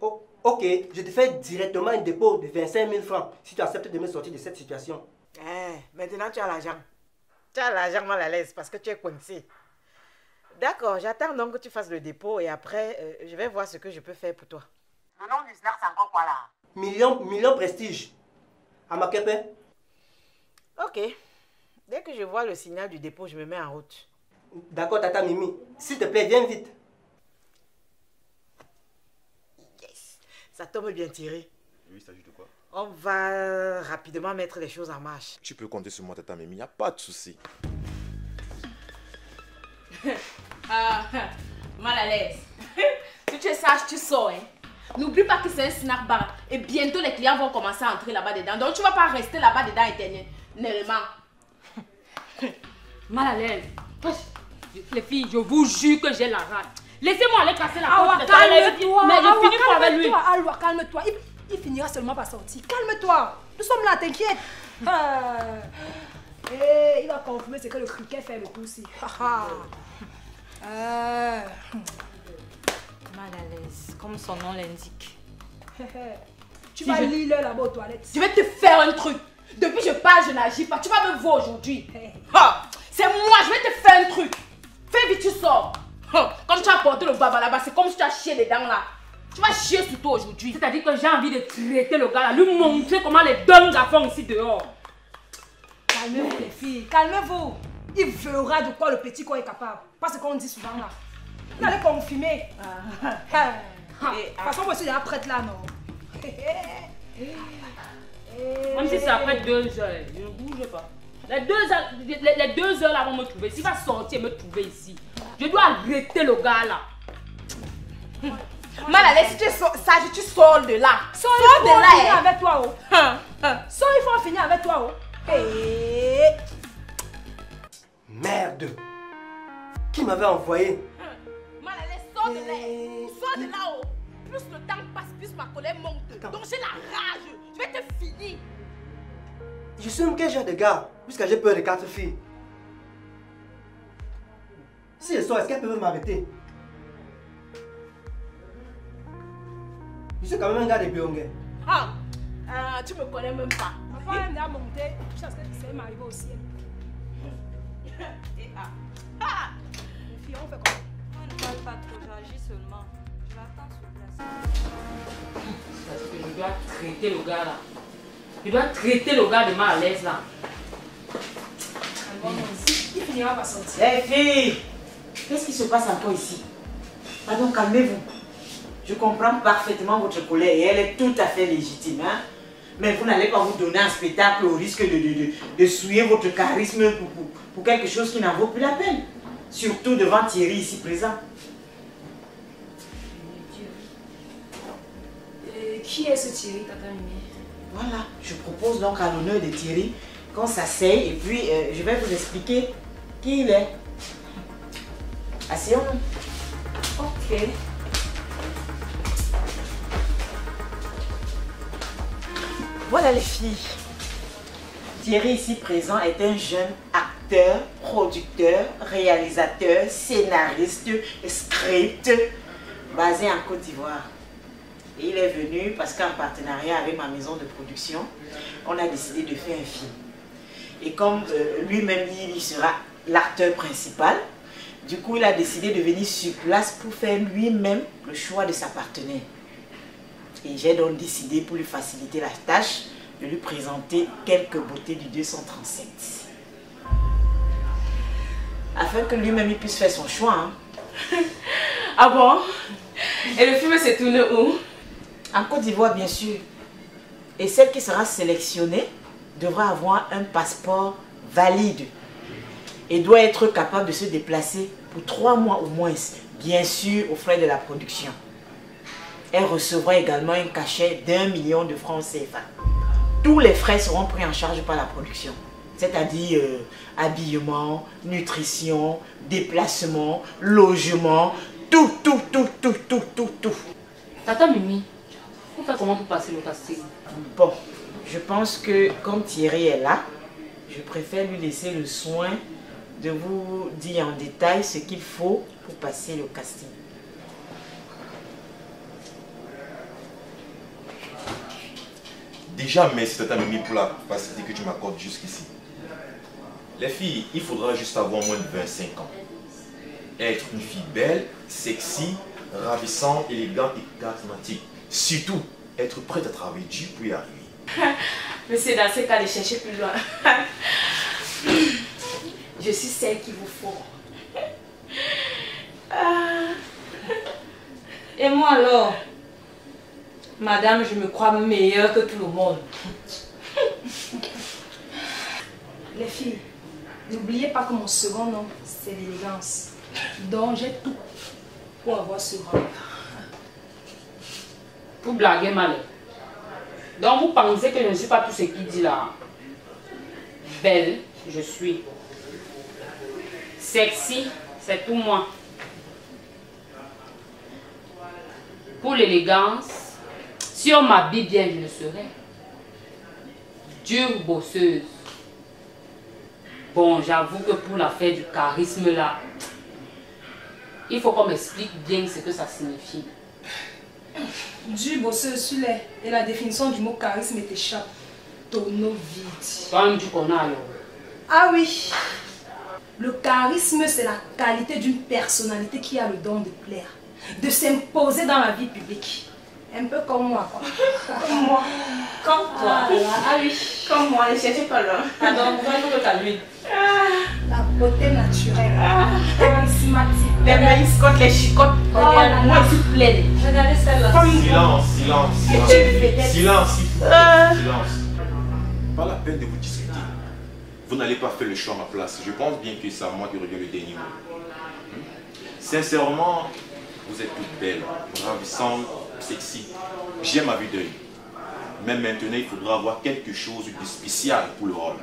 Oh, ok, je te fais directement un dépôt de 25 000 francs si tu acceptes de me sortir de cette situation. Maintenant, tu as l'argent. Tu as l'argent mal à l'aise parce que tu es coincé. D'accord, j'attends donc que tu fasses le dépôt et après, je vais voir ce que je peux faire pour toi. Le nom du snack, c'est encore quoi là? Million Prestige. À Makepin. Ok. Dès que je vois le signal du dépôt, je me mets en route. D'accord, Tata Mimi. S'il te plaît, viens vite. Yes. Ça tombe bien tiré. Oui, il s'agit de quoi? On va rapidement mettre les choses en marche. Tu peux compter sur moi, Tata Mimi, il n'y a pas de souci. Mal à l'aise. Si tu es sage, tu sors, hein. N'oublie pas que c'est un snack bar et bientôt les clients vont commencer à entrer là-bas dedans. Donc tu vas pas rester là-bas dedans éternellement. Mal à l'aise. Les filles, je vous jure que j'ai la rate. Laissez-moi aller casser la porte. Calme-toi. Mais je finis pour avec lui. Awa, calme-toi. Il finira seulement par sortir. Calme-toi. Nous sommes là, t'inquiète. Il va confirmer ce que le criquet fait le tout aussi. Mal à l'aise, comme son nom l'indique. Tu vas lire là-bas aux toilettes. Je vais te faire un truc. Depuis que je parle, je n'agis pas. Tu vas me voir aujourd'hui. C'est moi, je vais te faire un truc. Fais vite, tu sors. Comme tu as porté le baba là-bas, c'est comme si tu as chié dedans là. Tu vas chier sur toi aujourd'hui. C'est-à-dire que j'ai envie de traiter le gars là, lui montrer comment les deux gars font ici dehors. Calmez-vous les filles, calmez-vous. il verra de quoi le petit corps est capable. Pas ce qu'on dit souvent là. Vous allez confirmer. De toute façon, moi aussi, j'ai un prêtre là, non? Même si c'est après 2 heures, je ne bouge pas. Les 2 heures là vont me trouver. S'il va sortir et me trouver ici, je dois arrêter le gars là. Mal à l'aise, si tu es sage, tu sors de là. Sors de là. Il faut en finir avec toi. Sors, il faut en finir avec toi. Merde. Qui m'avait envoyé? Mal à l'aise, sors de là. Sors de là. Plus le temps passe, plus ma colère monte. Donc j'ai la rage. Je vais te finir. Je suis même quel genre de gars, puisque j'ai peur de 4 filles. Si je sors, est-ce qu'elles peuvent m'arrêter? Je suis quand même un gars de Byongé. Tu me connais même pas. Ma femme est montée. Je pense que c'est m'arriver au ciel. Les filles, on fait quoi? On ne parle pas trop, j'agis seulement. Je l'attends sur place. Parce que je dois traiter le gars là. Je dois traiter le gars de mal à l'aise là. Il finira par sortir. Les filles, qu'est-ce qui se passe encore ici? Pardon, calmez-vous. Je comprends parfaitement votre colère et elle est tout à fait légitime. Hein? Mais vous n'allez pas vous donner un spectacle au risque de souiller votre charisme pour quelque chose qui n'en vaut plus la peine. Surtout devant Thierry ici présent. Qui est ce Thierry, Tata Mimi? Voilà, je propose donc à l'honneur de Thierry qu'on s'asseye et puis je vais vous expliquer qui il est. Asseyons-nous. Ok. Voilà les filles. Thierry ici présent est un jeune acteur, producteur, réalisateur, scénariste, script basé en Côte d'Ivoire. Et il est venu parce qu'en partenariat avec ma maison de production, on a décidé de faire un film. Et comme lui-même il sera l'acteur principal, du coup il a décidé de venir sur place pour faire lui-même le choix de sa partenaire. Et j'ai donc décidé, pour lui faciliter la tâche, de lui présenter quelques beautés du 237. Afin que lui-même il puisse faire son choix. Hein. Ah bon? Et le film s'est tourné où? En Côte d'Ivoire, bien sûr. Et celle qui sera sélectionnée devra avoir un passeport valide. Et doit être capable de se déplacer pour 3 mois au moins, bien sûr aux frais de la production. Elle recevra également un cachet d'1 million de francs CFA. Tous les frais seront pris en charge par la production. C'est-à-dire habillement, nutrition, déplacement, logement, tout. Tata Mimi, vous faites comment pour passer le casting? Bon, je pense que comme Thierry est là, je préfère lui laisser le soin de vous dire en détail ce qu'il faut pour passer le casting. Déjà, merci Tata Mimi pour la facilité que tu m'accordes jusqu'ici. Les filles, il faudra juste avoir moins de 25 ans. Être une fille belle, sexy, ravissante, élégante et charismatique. Surtout, être prête à travailler dur pour y arriver. Mais c'est dans ce cas de chercher plus loin. Je suis celle qu'il vous faut. Et moi alors? Madame, je me crois meilleure que tout le monde. Les filles, n'oubliez pas que mon second nom, c'est l'élégance. Donc j'ai tout pour avoir ce rang. Vous blaguez mal. Donc vous pensez que je ne suis pas tout ce qu'il dit là. Belle, je suis. Sexy, c'est tout moi. Pour l'élégance, si on m'habille bien, je le serai. Dure bosseuse. Bon, j'avoue que pour l'affaire du charisme là, il faut qu'on m'explique bien ce que ça signifie. Du bosseuse sur les. Et la définition du mot charisme t'échappe. Tonneau vide. Toi-même, tu connais alors. Ah oui. Le charisme, c'est la qualité d'une personnalité qui a le don de plaire, de s'imposer dans la vie publique. Un peu comme moi, quoi. Comme moi. Comme toi. Ah oui. Comme moi, ne cherchez pas là. Attends, pourquoi il faut que tu l'huile? La Beauté naturelle. Charismatique. Les mains scottent, les chicottes. Regarde, moi je suis pleine. Regardez celle-là. Silence, silence, silence. Silence, s'il vous plaît. Silence. Pas la peine de vous discuter. Vous n'allez pas faire le choix à ma place. Je pense bien que c'est à moi qui reviens le dernier mot. Sincèrement, vous êtes toute belle, ravissante, sexy. J'aime ma vue d'œil. Mais maintenant, il faudra avoir quelque chose de spécial pour le rôle.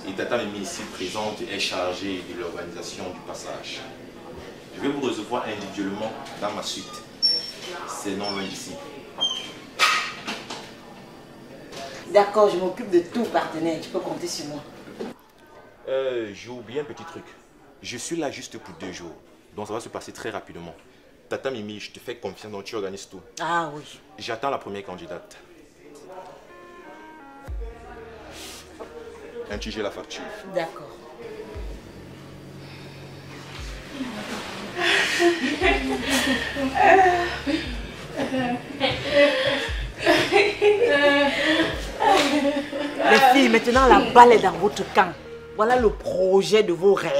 Et Tata Mimi ici présente est chargée de l'organisation du passage. Je vais vous recevoir individuellement dans ma suite. C'est non loin d'ici. D'accord, je m'occupe de tout, partenaire. Tu peux compter sur moi. J'ai oublié un petit truc. Je suis là juste pour 2 jours. Donc ça va se passer très rapidement. Tata Mimi, je te fais confiance, donc tu organises tout. Ah oui. J'attends la première candidate. Intiger la facture. D'accord. Les filles, maintenant la balle est dans votre camp. Voilà le projet de vos rêves.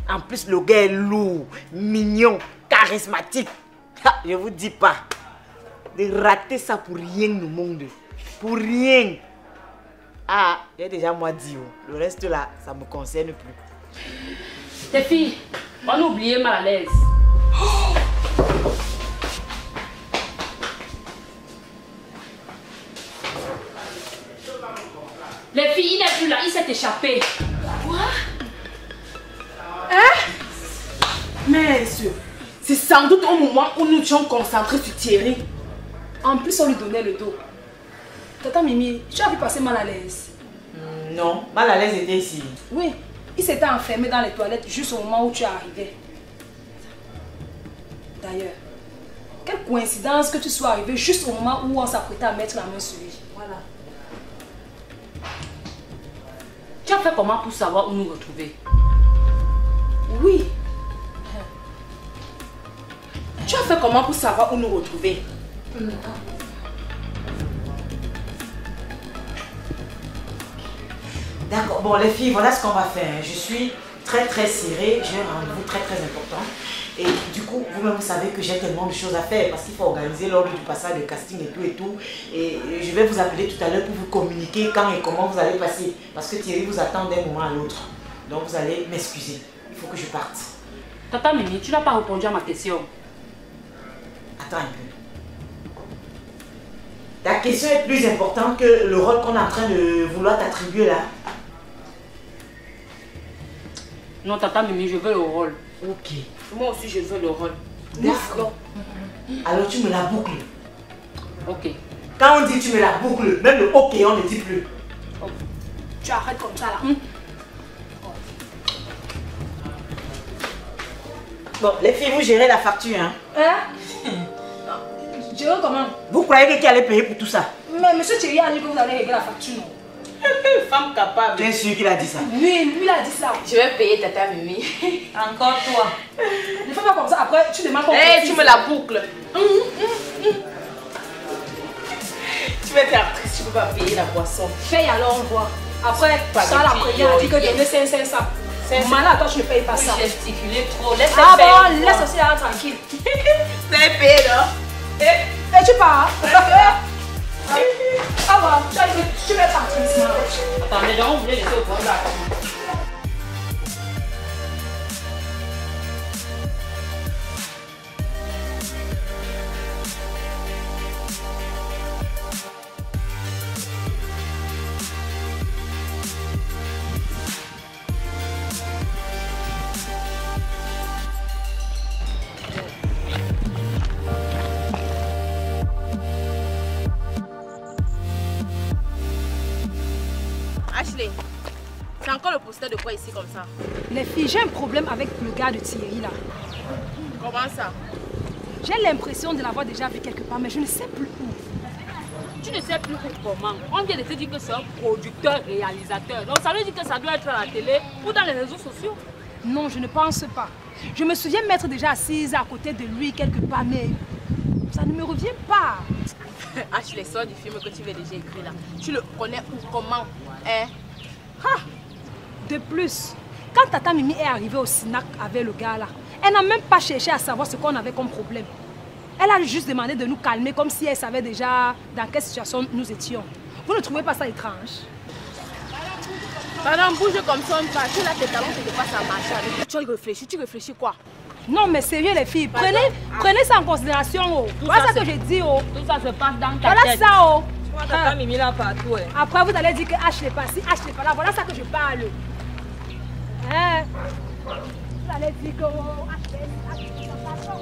En plus, le gars est lourd, mignon, charismatique. Ha, je vous dis pas. De rater ça pour rien au monde. Pour rien. Ah, j'ai déjà moi dit. Le reste là, ça me concerne plus. Tes filles, on a oublié mal à l'aise. Les filles, il n'est plus là, il s'est échappé. Quoi? Hein? Mais c'est sans doute au moment où nous étions concentrés sur Thierry. En plus, on lui donnait le dos. Tata Mimi, tu as vu passer mal à l'aise? Non, mal à l'aise était ici. Oui, il s'était enfermé dans les toilettes juste au moment où tu es arrivé. D'ailleurs, quelle coïncidence que tu sois arrivé juste au moment où on s'apprêtait à mettre la main sur lui. Voilà. Tu as fait comment pour savoir où nous retrouver? Oui. Tu as fait comment pour savoir où nous retrouver? D'accord, bon les filles, voilà ce qu'on va faire. Je suis très serrée, j'ai un rendez-vous très important. Et du coup, vous-même vous savez que j'ai tellement de choses à faire parce qu'il faut organiser l'ordre du passage de casting et tout. Et je vais vous appeler tout à l'heure pour vous communiquer quand et comment vous allez passer. Parce que Thierry vous attend d'un moment à l'autre. Donc vous allez m'excuser. Il faut que je parte. Tata Mimi, tu n'as pas répondu à ma question. Attends un peu. Ta question est plus importante que le rôle qu'on est en train de vouloir t'attribuer là. Non, Tata Mimi, je veux le rôle. Ok. Moi aussi, je veux le rôle. D'accord. Alors tu me la boucles. Ok. Quand on dit tu me la boucles, même le ok, on ne dit plus. Oh. Tu arrêtes comme ça là. Bon, les filles, vous gérez la facture, hein? Hein? Gérer comment? Vous croyez que qui allait payer pour tout ça? Mais monsieur Thierry a dit que vous allez régler la facture, non? Femme capable. Bien sûr qu'il a dit ça. Oui, lui il a dit ça. Je vais payer Tata Mimi. Encore toi. Ne fais pas comme ça, après tu demandes qu'on tu me la boucles. Tu vas être triste, tu ne peux pas payer la boisson. Paye alors, on voit. Après, ça la première a dit que donner 500. Maintenant, toi tu ne payes pas ça. Gesticuler trop. Laisse Ah bon, laisse aussi là tranquille. C'est payé là. Et tu pars. Ah bon, tu veux partir ici. Attendez, donc on voulait laisser au point là. Ashley, c'est encore le poster de quoi ici comme ça? Les filles, j'ai un problème avec le gars de Thierry là. Comment ça? J'ai l'impression de l'avoir déjà vu quelque part, mais je ne sais plus où. Tu ne sais plus comment. On vient de te dire que c'est un producteur-réalisateur. Donc ça veut dire que ça doit être à la télé ou dans les réseaux sociaux. Non, je ne pense pas. Je me souviens m'être déjà assise à côté de lui quelque part, mais ça ne me revient pas. Ashley, sors du film que tu veux déjà écrire là. Tu le connais ou comment? Hein? Ha! De plus, quand Tata Mimi est arrivée au SINAC avec le gars là, elle n'a même pas cherché à savoir ce qu'on avait comme problème. Elle a juste demandé de nous calmer comme si elle savait déjà dans quelle situation nous étions. Vous ne trouvez pas ça étrange? Madame, bouge comme ça, on part. Tu as tes talons, tu te passes à marcher avec. Tu réfléchis quoi? Non, mais sérieux les filles, prenez ça en considération. Oh. Voilà ça que je dis. Oh. Tout ça se passe dans ta voilà tête. Ça. Oh. Tata Mimi là partout. Ouais. Après, vous allez dire que H n'est pas ci, H n'est pas là. Voilà ça que je parle. Hein? Vous allez dire que oh, H n'est pas là.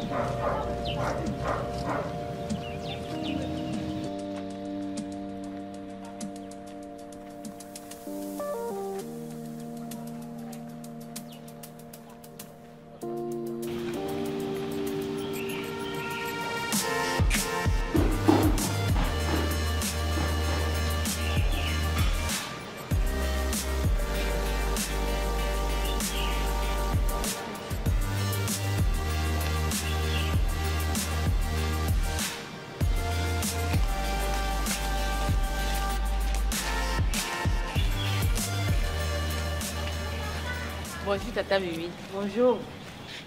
Bonjour, Tata Mimi. Bonjour.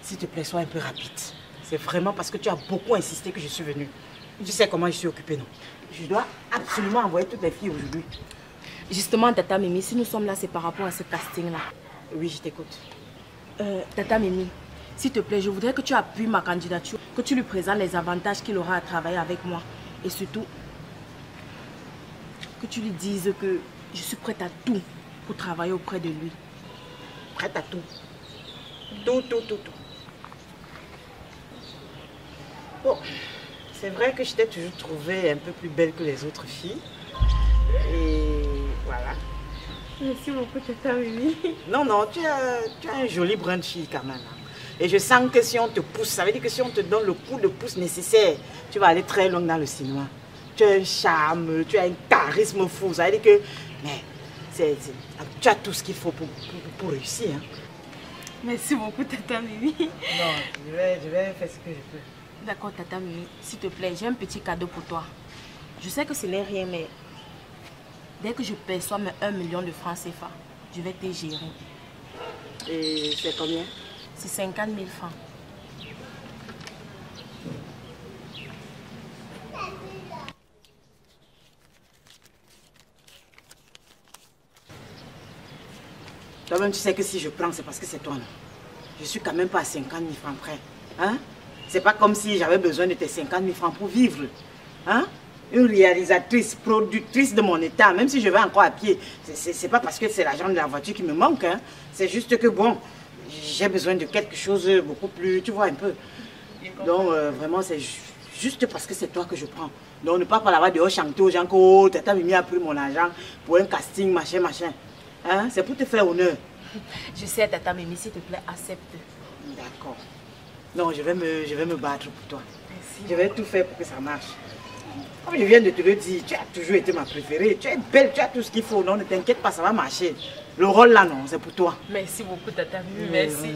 S'il te plaît, sois un peu rapide. C'est vraiment parce que tu as beaucoup insisté que je suis venue. Tu sais comment je suis occupée, non? Je dois absolument envoyer toutes les filles aujourd'hui. Justement, Tata Mimi, si nous sommes là, c'est par rapport à ce casting-là. Oui, je t'écoute. Tata Mimi, s'il te plaît, je voudrais que tu appuies ma candidature, que tu lui présentes les avantages qu'il aura à travailler avec moi. Et surtout, que tu lui dises que je suis prête à tout pour travailler auprès de lui. Prête à tout. Tout. Bon, c'est vrai que je t'ai toujours trouvée un peu plus belle que les autres filles. Et voilà. Merci beaucoup, Tata Mimi. Non, tu as un joli brin de fille quand même. Hein. Et je sens que si on te pousse, ça veut dire que si on te donne le coup de pouce nécessaire, tu vas aller très loin dans le cinéma. Tu as un charme, tu as un charisme fou. Ça veut dire que... Mais tu as tout ce qu'il faut pour réussir. Hein. Merci beaucoup, Tata Mimi. Non, je vais faire ce que je peux. D'accord, Tata Mimi. S'il te plaît, j'ai un petit cadeau pour toi. Je sais que ce n'est rien, mais dès que je perçois mes 1 million de francs CFA, je vais te gérer. Et c'est combien? C'est 50 000 francs. Toi-même, tu sais que si je prends, c'est parce que c'est toi, non? Je suis quand même pas à 50 000 francs près. Hein? C'est pas comme si j'avais besoin de tes 50 000 francs pour vivre. Hein? Une réalisatrice, productrice de mon état, même si je vais encore à pied, c'est pas parce que c'est l'argent de la voiture qui me manque. Hein? C'est juste que, bon, j'ai besoin de quelque chose beaucoup plus, tu vois, un peu. Donc, vraiment, c'est juste parce que c'est toi que je prends. Donc, ne pas là-bas dehors chanter aux gens que, oh, Tata Mimi a pris mon argent pour un casting, machin. Hein? C'est pour te faire honneur. Je sais, Tata Mimi, s'il te plaît, accepte. D'accord. Non, je vais me battre pour toi. Merci. Je vais tout faire pour que ça marche. Comme je viens de te le dire, tu as toujours été ma préférée. Tu es belle, tu as tout ce qu'il faut. Non, ne t'inquiète pas, ça va marcher. Le rôle là, non, c'est pour toi. Merci beaucoup, Tata Mimi. Merci.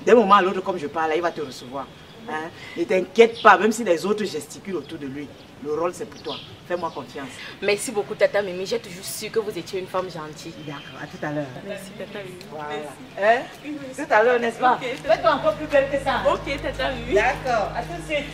D'un moment à l'autre, comme je parle, il va te recevoir. Hein? Ne t'inquiète pas, même si les autres gesticulent autour de lui. Le rôle, c'est pour toi. Fais-moi confiance. Merci beaucoup, Tata Mimi. J'ai toujours su que vous étiez une femme gentille. D'accord, à tout à l'heure. Merci, Tata Mimi. Voilà. Hein? Tout à l'heure, n'est-ce pas? Okay, fais-toi encore plus belle que ça. Ok, Tata Mimi. D'accord, à tout de suite.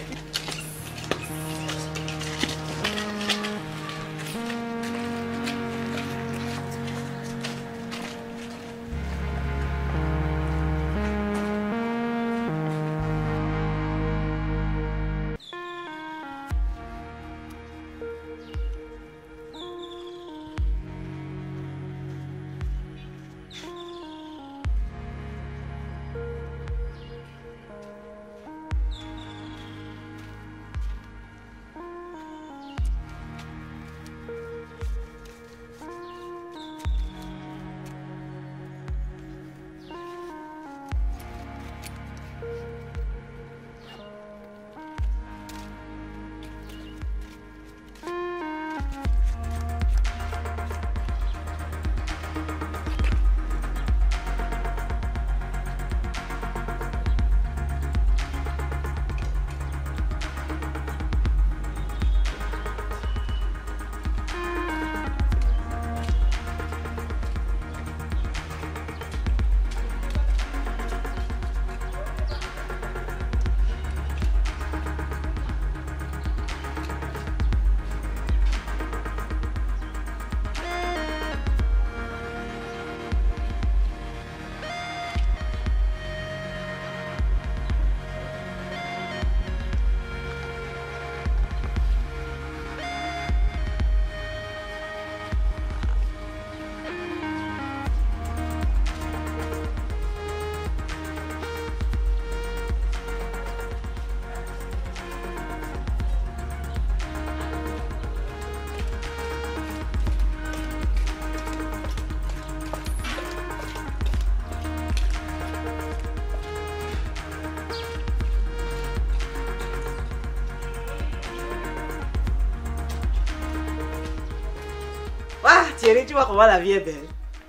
Thierry, tu vois comment la vie est belle.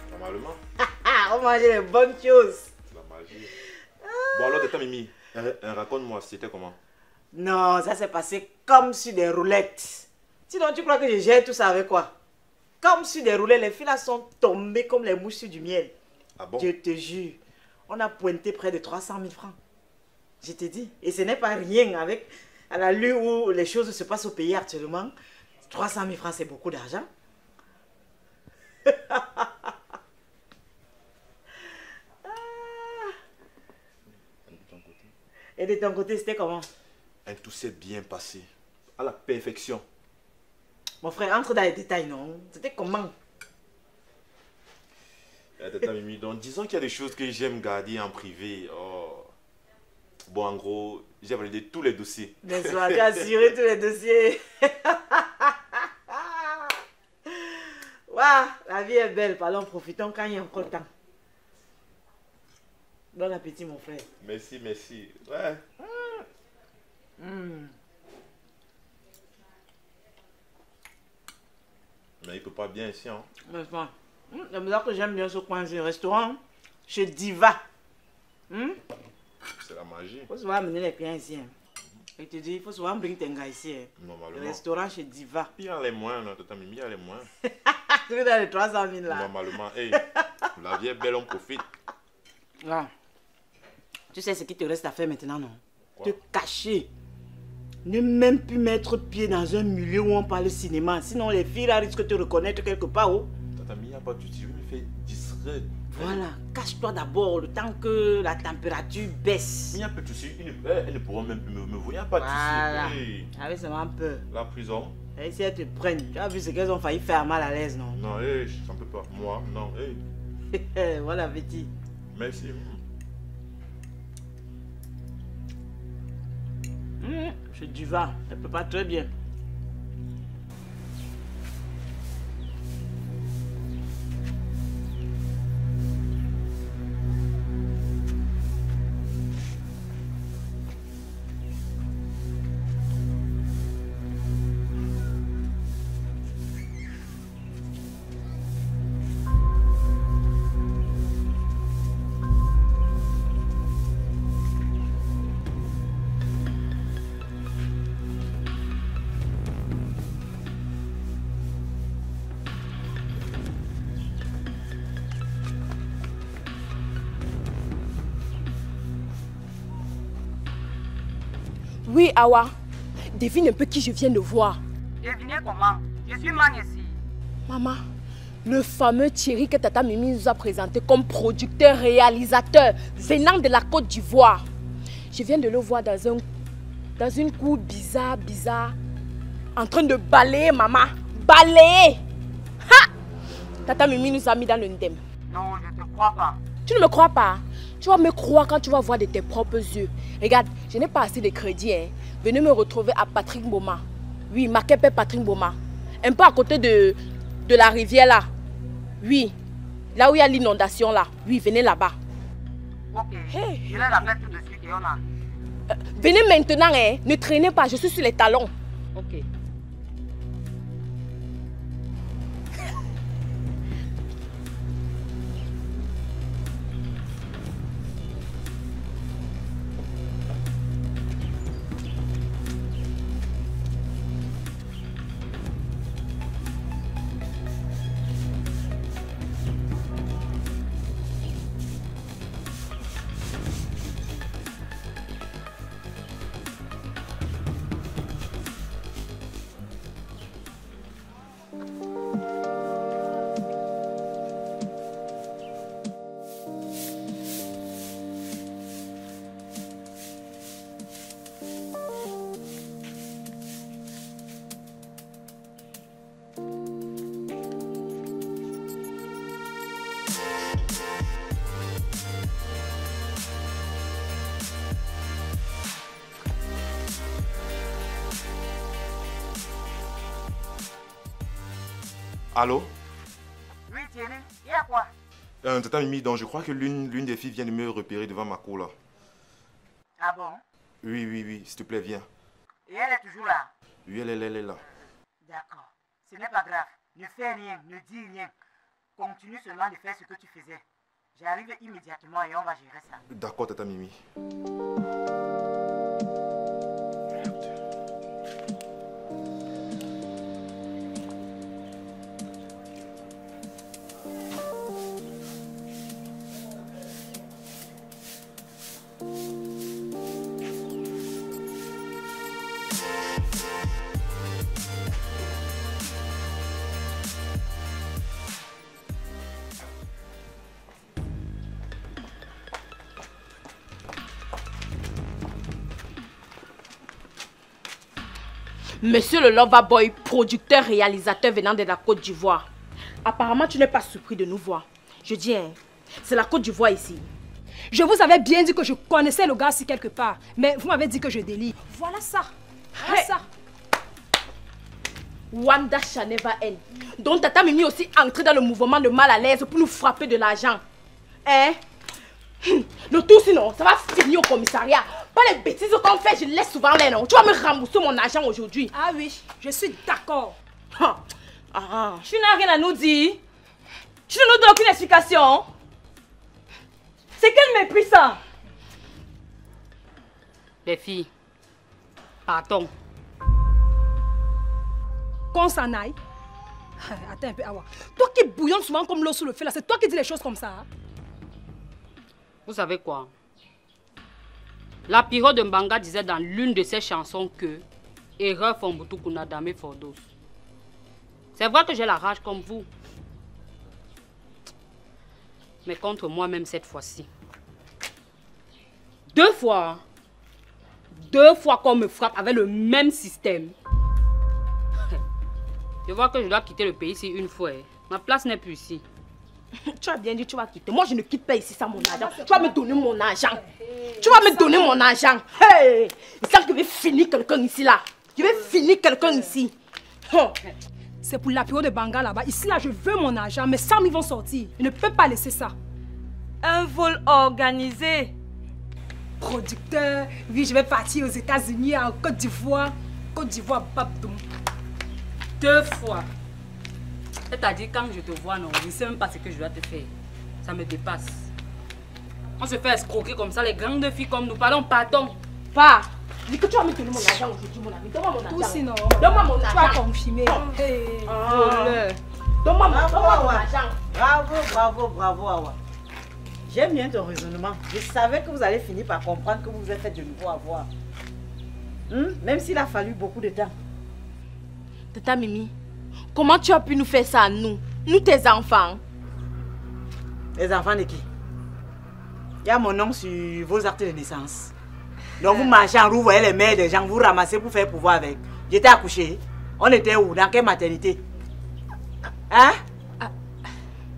Normalement. On mange les bonnes choses. La magie. Bon alors, Tata Mimi, raconte-moi, c'était comment? Non, ça s'est passé comme sur des roulettes. Sinon, tu crois que je gère tout ça avec quoi? Comme sur des roulettes, les filles là sont tombées comme les mouches sur du miel. Ah bon? Je te jure, on a pointé près de 300 000 francs. Je te dis, et ce n'est pas rien avec à la l'allure où les choses se passent au pays actuellement. 300 000 francs, c'est beaucoup d'argent. Et de ton côté, c'était comment? Tout s'est bien passé. À la perfection. Mon frère, entre dans les détails, non? C'était comment? Tata Mimi, donc disons qu'il y a des choses que j'aime garder en privé. Oh. Bon, en gros, j'ai validé tous les dossiers. Bien sûr, tu as assuré tous les dossiers. Waouh, la vie est belle. Parlons, profitons quand il y a encore le temps. Bon appétit, mon frère. Merci, merci. Ouais. Mais il peut pas bien ici, hein. C'est ça que j'aime bien ce coin, c'est le restaurant chez Diva. C'est la magie. Il faut souvent amener les clients ici. Il te dit, il faut souvent bring tes gars ici. Normalement. Le restaurant chez Diva. Il y a les moins, là, Tata Mimi, il y a les moins. Tu dans les 300 000 là. Normalement, hey, la vie est belle, on profite. Ah. Tu sais ce qu'il te reste à faire maintenant, non? Quoi? Te cacher. Ne même plus mettre pied dans un milieu où on parle cinéma. Sinon, les filles là risquent de te reconnaître quelque part. Oh. Tata Mimi, il n'y a pas de souci, je me fais discret. Voilà, cache-toi d'abord le temps que la température baisse. Il y a un peu de souci, elles ne pourront même plus me voir, il n'y a pas de Voilà. souci. Hey. Avec seulement peur. La prison? Et si elles te prennent, tu as vu ce qu'elles ont failli faire mal à l'aise, non? Non, hey, j'en peux pas. Moi, non, hey. Voilà, petit. Merci. C'est du vin, elle peut pas très bien. Oui, Awa. Devine un peu qui je viens de voir. Devinez comment? Je suis Magnesi. Maman, le fameux Thierry que Tata Mimi nous a présenté comme producteur-réalisateur venant de la Côte d'Ivoire. Je viens de le voir dans une cour bizarre, en train de balayer, maman. Balayer! Ha! Tata Mimi nous a mis dans le ndem. Non, je ne te crois pas. Tu ne me crois pas? Tu vas me croire quand tu vas voir de tes propres yeux. Regarde, je n'ai pas assez de crédit. Hein. Venez me retrouver à Patrick Mboma. Oui, Makepe Patrick Mboma. Un peu à côté de la rivière là. Oui, là où il y a l'inondation là. Oui, venez là-bas. Ok, je vais l'appeler tout de suite et on a... Venez maintenant, hein. Ne traînez pas, je suis sur les talons. Ok. Allô? Oui, Thierry, il y a quoi? Tata Mimi, donc je crois que l'une des filles vient de me repérer devant ma cour là. Ah bon? Oui, s'il te plaît, viens. Et elle est toujours là? Oui, elle est là. D'accord, ce n'est pas grave. Ne fais rien, ne dis rien. Continue seulement de faire ce que tu faisais. J'arrive immédiatement et on va gérer ça. D'accord, Tata Mimi. Monsieur le Loverboy, producteur, réalisateur venant de la Côte d'Ivoire. Apparemment, tu n'es pas surpris de nous voir. Je dis, hein, c'est la Côte d'Ivoire ici. Je vous avais bien dit que je connaissais le gars ici quelque part. Mais vous m'avez dit que je délie. Voilà ça. Voilà ça. Wanda Shaneva N. Donc Tata Mimi aussi entré dans le mouvement de mal à l'aise pour nous frapper de l'argent. Hein? Le tout sinon, ça va finir au commissariat. Pas les bêtises qu'on fait, je laisse souvent les noms. Tu vas me rembourser mon argent aujourd'hui. Ah oui, je suis d'accord. Tu n'as rien à nous dire. Tu ne nous donnes aucune explication. C'est quel mépris ça? Les filles, pardon. Qu'on s'en aille. Attends un peu, Awa. Toi qui bouillonnes souvent comme l'eau sous le feu, là, c'est toi qui dis les choses comme ça. Hein? Vous savez quoi? La Piro de Mbanga disait dans l'une de ses chansons que erreur Fombutu Kunadame Fordos. C'est vrai que j'ai la rage comme vous. Mais contre moi-même cette fois-ci. Deux fois qu'on me frappe avec le même système. Je vois que je dois quitter le pays ici une fois. Ma place n'est plus ici. Tu as bien dit tu vas quitter. Moi je ne quitte pas ici sans mon argent. Tu vas me donner mon argent. Tu vas me donner mon argent. Hey! Il semble que je vais finir quelqu'un ici là. Je vais finir quelqu'un ici. C'est pour la période de Banga là-bas. Ici là je veux mon argent. Mais Sam ils vont sortir. Je ne peux pas laisser ça. Un vol organisé. Producteur. Oui, je vais partir aux États-Unis, en Côte d'Ivoire. Côte d'Ivoire, Babdoum. 2 fois. C'est-à-dire, quand je te vois, non, je ne sais même pas ce que je dois te faire. Ça me dépasse. On se fait escroquer comme ça, les grandes filles comme nous. Pardon. Va. Dis que tu vas me donner mon argent aujourd'hui, mon ami. Donne-moi mon argent. Tout sinon. Donne-moi mon argent. Tu vas confirmer. Hey. Donne-moi mon argent. Bravo, Awa. J'aime bien ton raisonnement. Je savais que vous allez finir par comprendre que vous vous êtes fait de nouveau avoir. Même s'il a fallu beaucoup de temps. Tata Mimi, comment tu as pu nous faire ça à nous? Nous tes enfants. Les enfants de qui? Il y a mon nom sur vos actes de naissance. Donc vous marchez en roue, vous voyez les mères des gens, vous ramassez pour faire pouvoir avec. J'étais accouchée. On était où? Dans quelle maternité? Hein?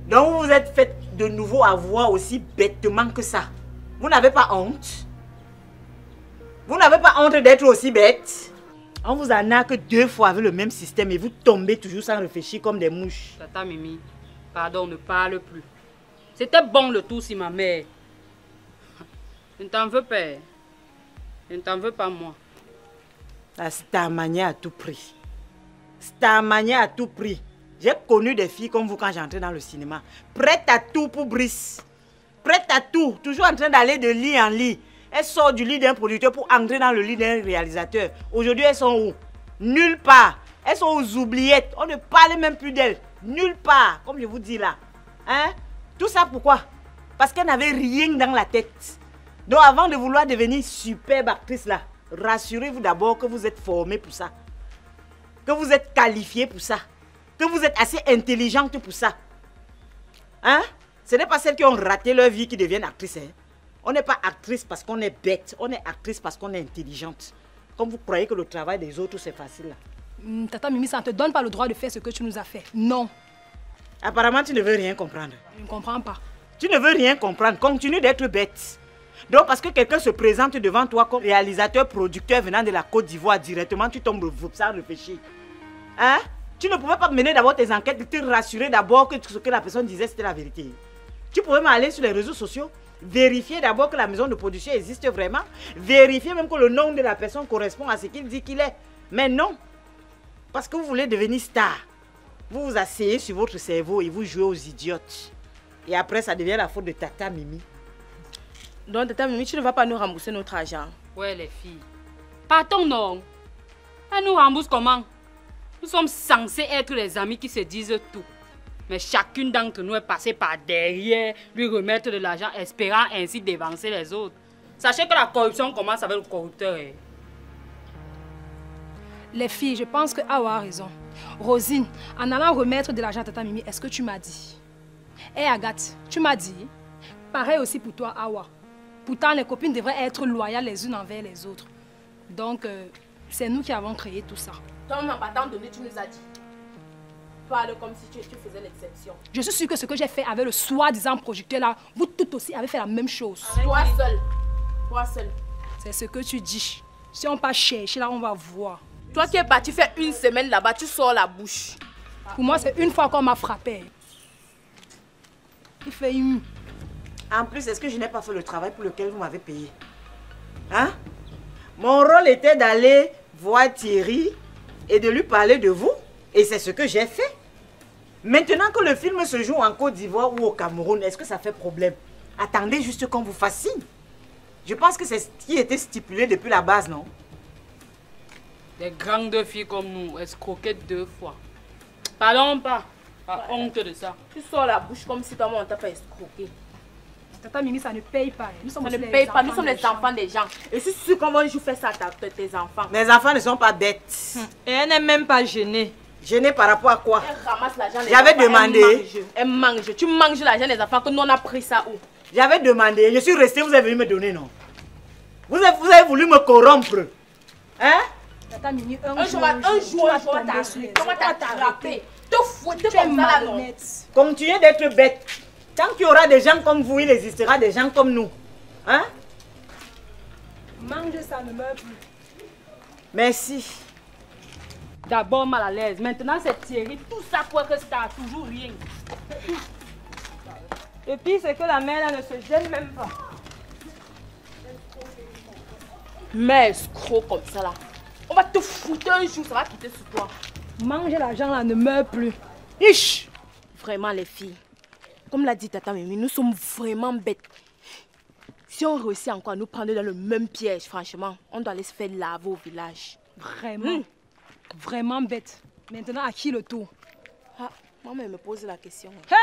Donc vous vous êtes fait de nouveau avoir aussi bêtement que ça. Vous n'avez pas honte? Vous n'avez pas honte d'être aussi bête? On vous en a que 2 fois avec le même système et vous tombez toujours sans réfléchir comme des mouches. Tata Mimi, pardon, ne parle plus. C'était bon le tout si ma mère. Je ne t'en veux pas. Je ne t'en veux pas moi. C'est ta manière à tout prix. C'est ta manière à tout prix. J'ai connu des filles comme vous quand j'entrais dans le cinéma. Prête à tout pour Brice. Prête à tout. Toujours en train d'aller de lit en lit. Elles sortent du lit d'un producteur pour entrer dans le lit d'un réalisateur. Aujourd'hui, elles sont où? Nulle part. Elles sont aux oubliettes. On ne parle même plus d'elles. Nulle part, comme je vous dis là. Hein? Tout ça pourquoi? Parce qu'elles n'avaient rien dans la tête. Donc avant de vouloir devenir superbe actrice là, rassurez-vous d'abord que vous êtes formée pour ça. Que vous êtes qualifiée pour ça. Que vous êtes assez intelligente pour ça. Hein? Ce n'est pas celles qui ont raté leur vie qui deviennent actrices. Hein? On n'est pas actrice parce qu'on est bête. On est actrice parce qu'on est intelligente. Comme vous croyez que le travail des autres, c'est facile là. Tata Mimi, ça ne te donne pas le droit de faire ce que tu nous as fait. Non. Apparemment, tu ne veux rien comprendre. Je ne comprends pas. Tu ne veux rien comprendre. Continue d'être bête. Donc, parce que quelqu'un se présente devant toi comme réalisateur, producteur venant de la Côte d'Ivoire, directement, tu tombes sans réfléchir. Hein? Tu ne pouvais pas mener d'abord tes enquêtes, te rassurer d'abord que ce que la personne disait, c'était la vérité. Tu pouvais m'aller sur les réseaux sociaux, vérifier d'abord que la maison de production existe vraiment, vérifier même que le nom de la personne correspond à ce qu'il dit qu'il est. Mais non, parce que vous voulez devenir star. Vous vous asseyez sur votre cerveau et vous jouez aux idiotes. Et après, ça devient la faute de Tata Mimi. Donc, Tata Mimi, tu ne vas pas nous rembourser notre argent? Ouais, les filles. Partons, non. Elle nous rembourse comment? Nous sommes censés être les amis qui se disent tout. Mais chacune d'entre nous est passée par derrière, lui remettre de l'argent, espérant ainsi dévancer les autres. Sachez que la corruption commence avec le corrupteur. Les filles, je pense que Awa a raison. Rosine, en allant remettre de l'argent à Tata Mimi, est-ce que tu m'as dit? Agathe, tu m'as dit? Pareil aussi pour toi, Awa. Pourtant, les copines devraient être loyales les unes envers les autres. Donc, c'est nous qui avons créé tout ça. Toi-même, en partant donné, tu nous as dit. Parle comme si tu faisais l'exception. Je suis sûre que ce que j'ai fait avec le soi-disant projecteur là, vous toutes aussi avez fait la même chose. Toi seul. Toi seul. C'est ce que tu dis. Si on part chercher là, on va voir. Toi qui es parti faire une semaine là-bas, tu sors la bouche. Pour moi, c'est une fois qu'on m'a frappé. Il fait une... En plus, est-ce que je n'ai pas fait le travail pour lequel vous m'avez payé? Hein? Mon rôle était d'aller voir Thierry et de lui parler de vous. Et c'est ce que j'ai fait. Maintenant que le film se joue en Côte d'Ivoire ou au Cameroun, est-ce que ça fait problème? Attendez juste qu'on vous fascine. Je pense que c'est ce qui était stipulé depuis la base, non? Des grandes filles comme nous, escroquées 2 fois. Pardon pas. Pas honte de ça. Tu sors la bouche comme si toi-même on t'a pas escroqué. Tata Mimi, ça ne paye pas. Nous sommes ça ne paye pas, nous sommes les enfants des gens. Et je suis sûre comment je fais ça à tes enfants. Mes enfants ne sont pas bêtes. Et elle n'est même pas gênée. Gênée par rapport à quoi? Elle ramasse l'argent des J'avais enfants. demandé. Elle mange. Tu manges l'argent des enfants que nous on a pris ça où? J'avais demandé. Je suis restée, vous avez venu me donner, non? Vous avez voulu me corrompre. Hein? Tata Mimi, un jour, on va t'attraper. Te fouetter comme ça là, non? Continuez d'être bête. Tant qu'il y aura des gens comme vous, il existera des gens comme nous. Hein? Mange ça, ne meurt plus. Merci. D'abord mal à l'aise, maintenant c'est Thierry. Tout ça quoi que ça a toujours rien. Le pire c'est que la mère là ne se gêne même pas. Mais escroc comme ça là. On va te foutre un jour, ça va quitter sur toi. Manger l'argent là, ne meurt plus. Ich! Vraiment les filles. Comme l'a dit Tata Mimi, nous sommes vraiment bêtes. Si on réussit encore à nous prendre dans le même piège, franchement, on doit aller se faire laver au village. Vraiment. Vraiment bête. Maintenant, à qui le tour? Ah, maman elle me pose la question. Hey!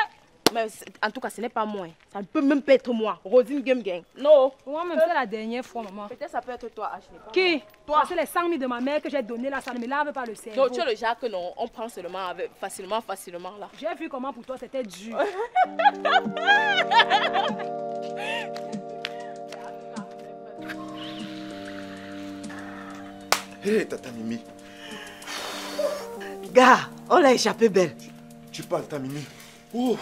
Mais en tout cas, ce n'est pas moi. Ça ne peut même pas être moi. Rosine Game Gang. Non. Moi-même, c'est la dernière fois, maman. Peut-être ça peut être toi, Ashley. Qui? Toi. C'est les 100 000 de ma mère que j'ai donné là, ça ne me lave pas le cerveau. Non, tu es le genre que non, on prend seulement avec, facilement là. J'ai vu comment pour toi c'était dur. Hé, Tata Mimi. Gars, on l'a échappé belle. Tu parles, Tata Mimi. Oh,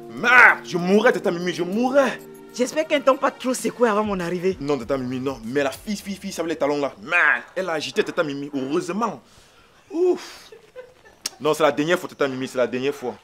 merde, je mourrais, Tata Mimi, je mourrais. J'espère qu'elle ne tombe pas trop secouée avant mon arrivée. Non, Tata Mimi, non. Mais la fille, ça avait les talons là. Merde, elle a agité Tata Mimi, heureusement. Ouf. Non, c'est la dernière fois, Tata Mimi, c'est la dernière fois.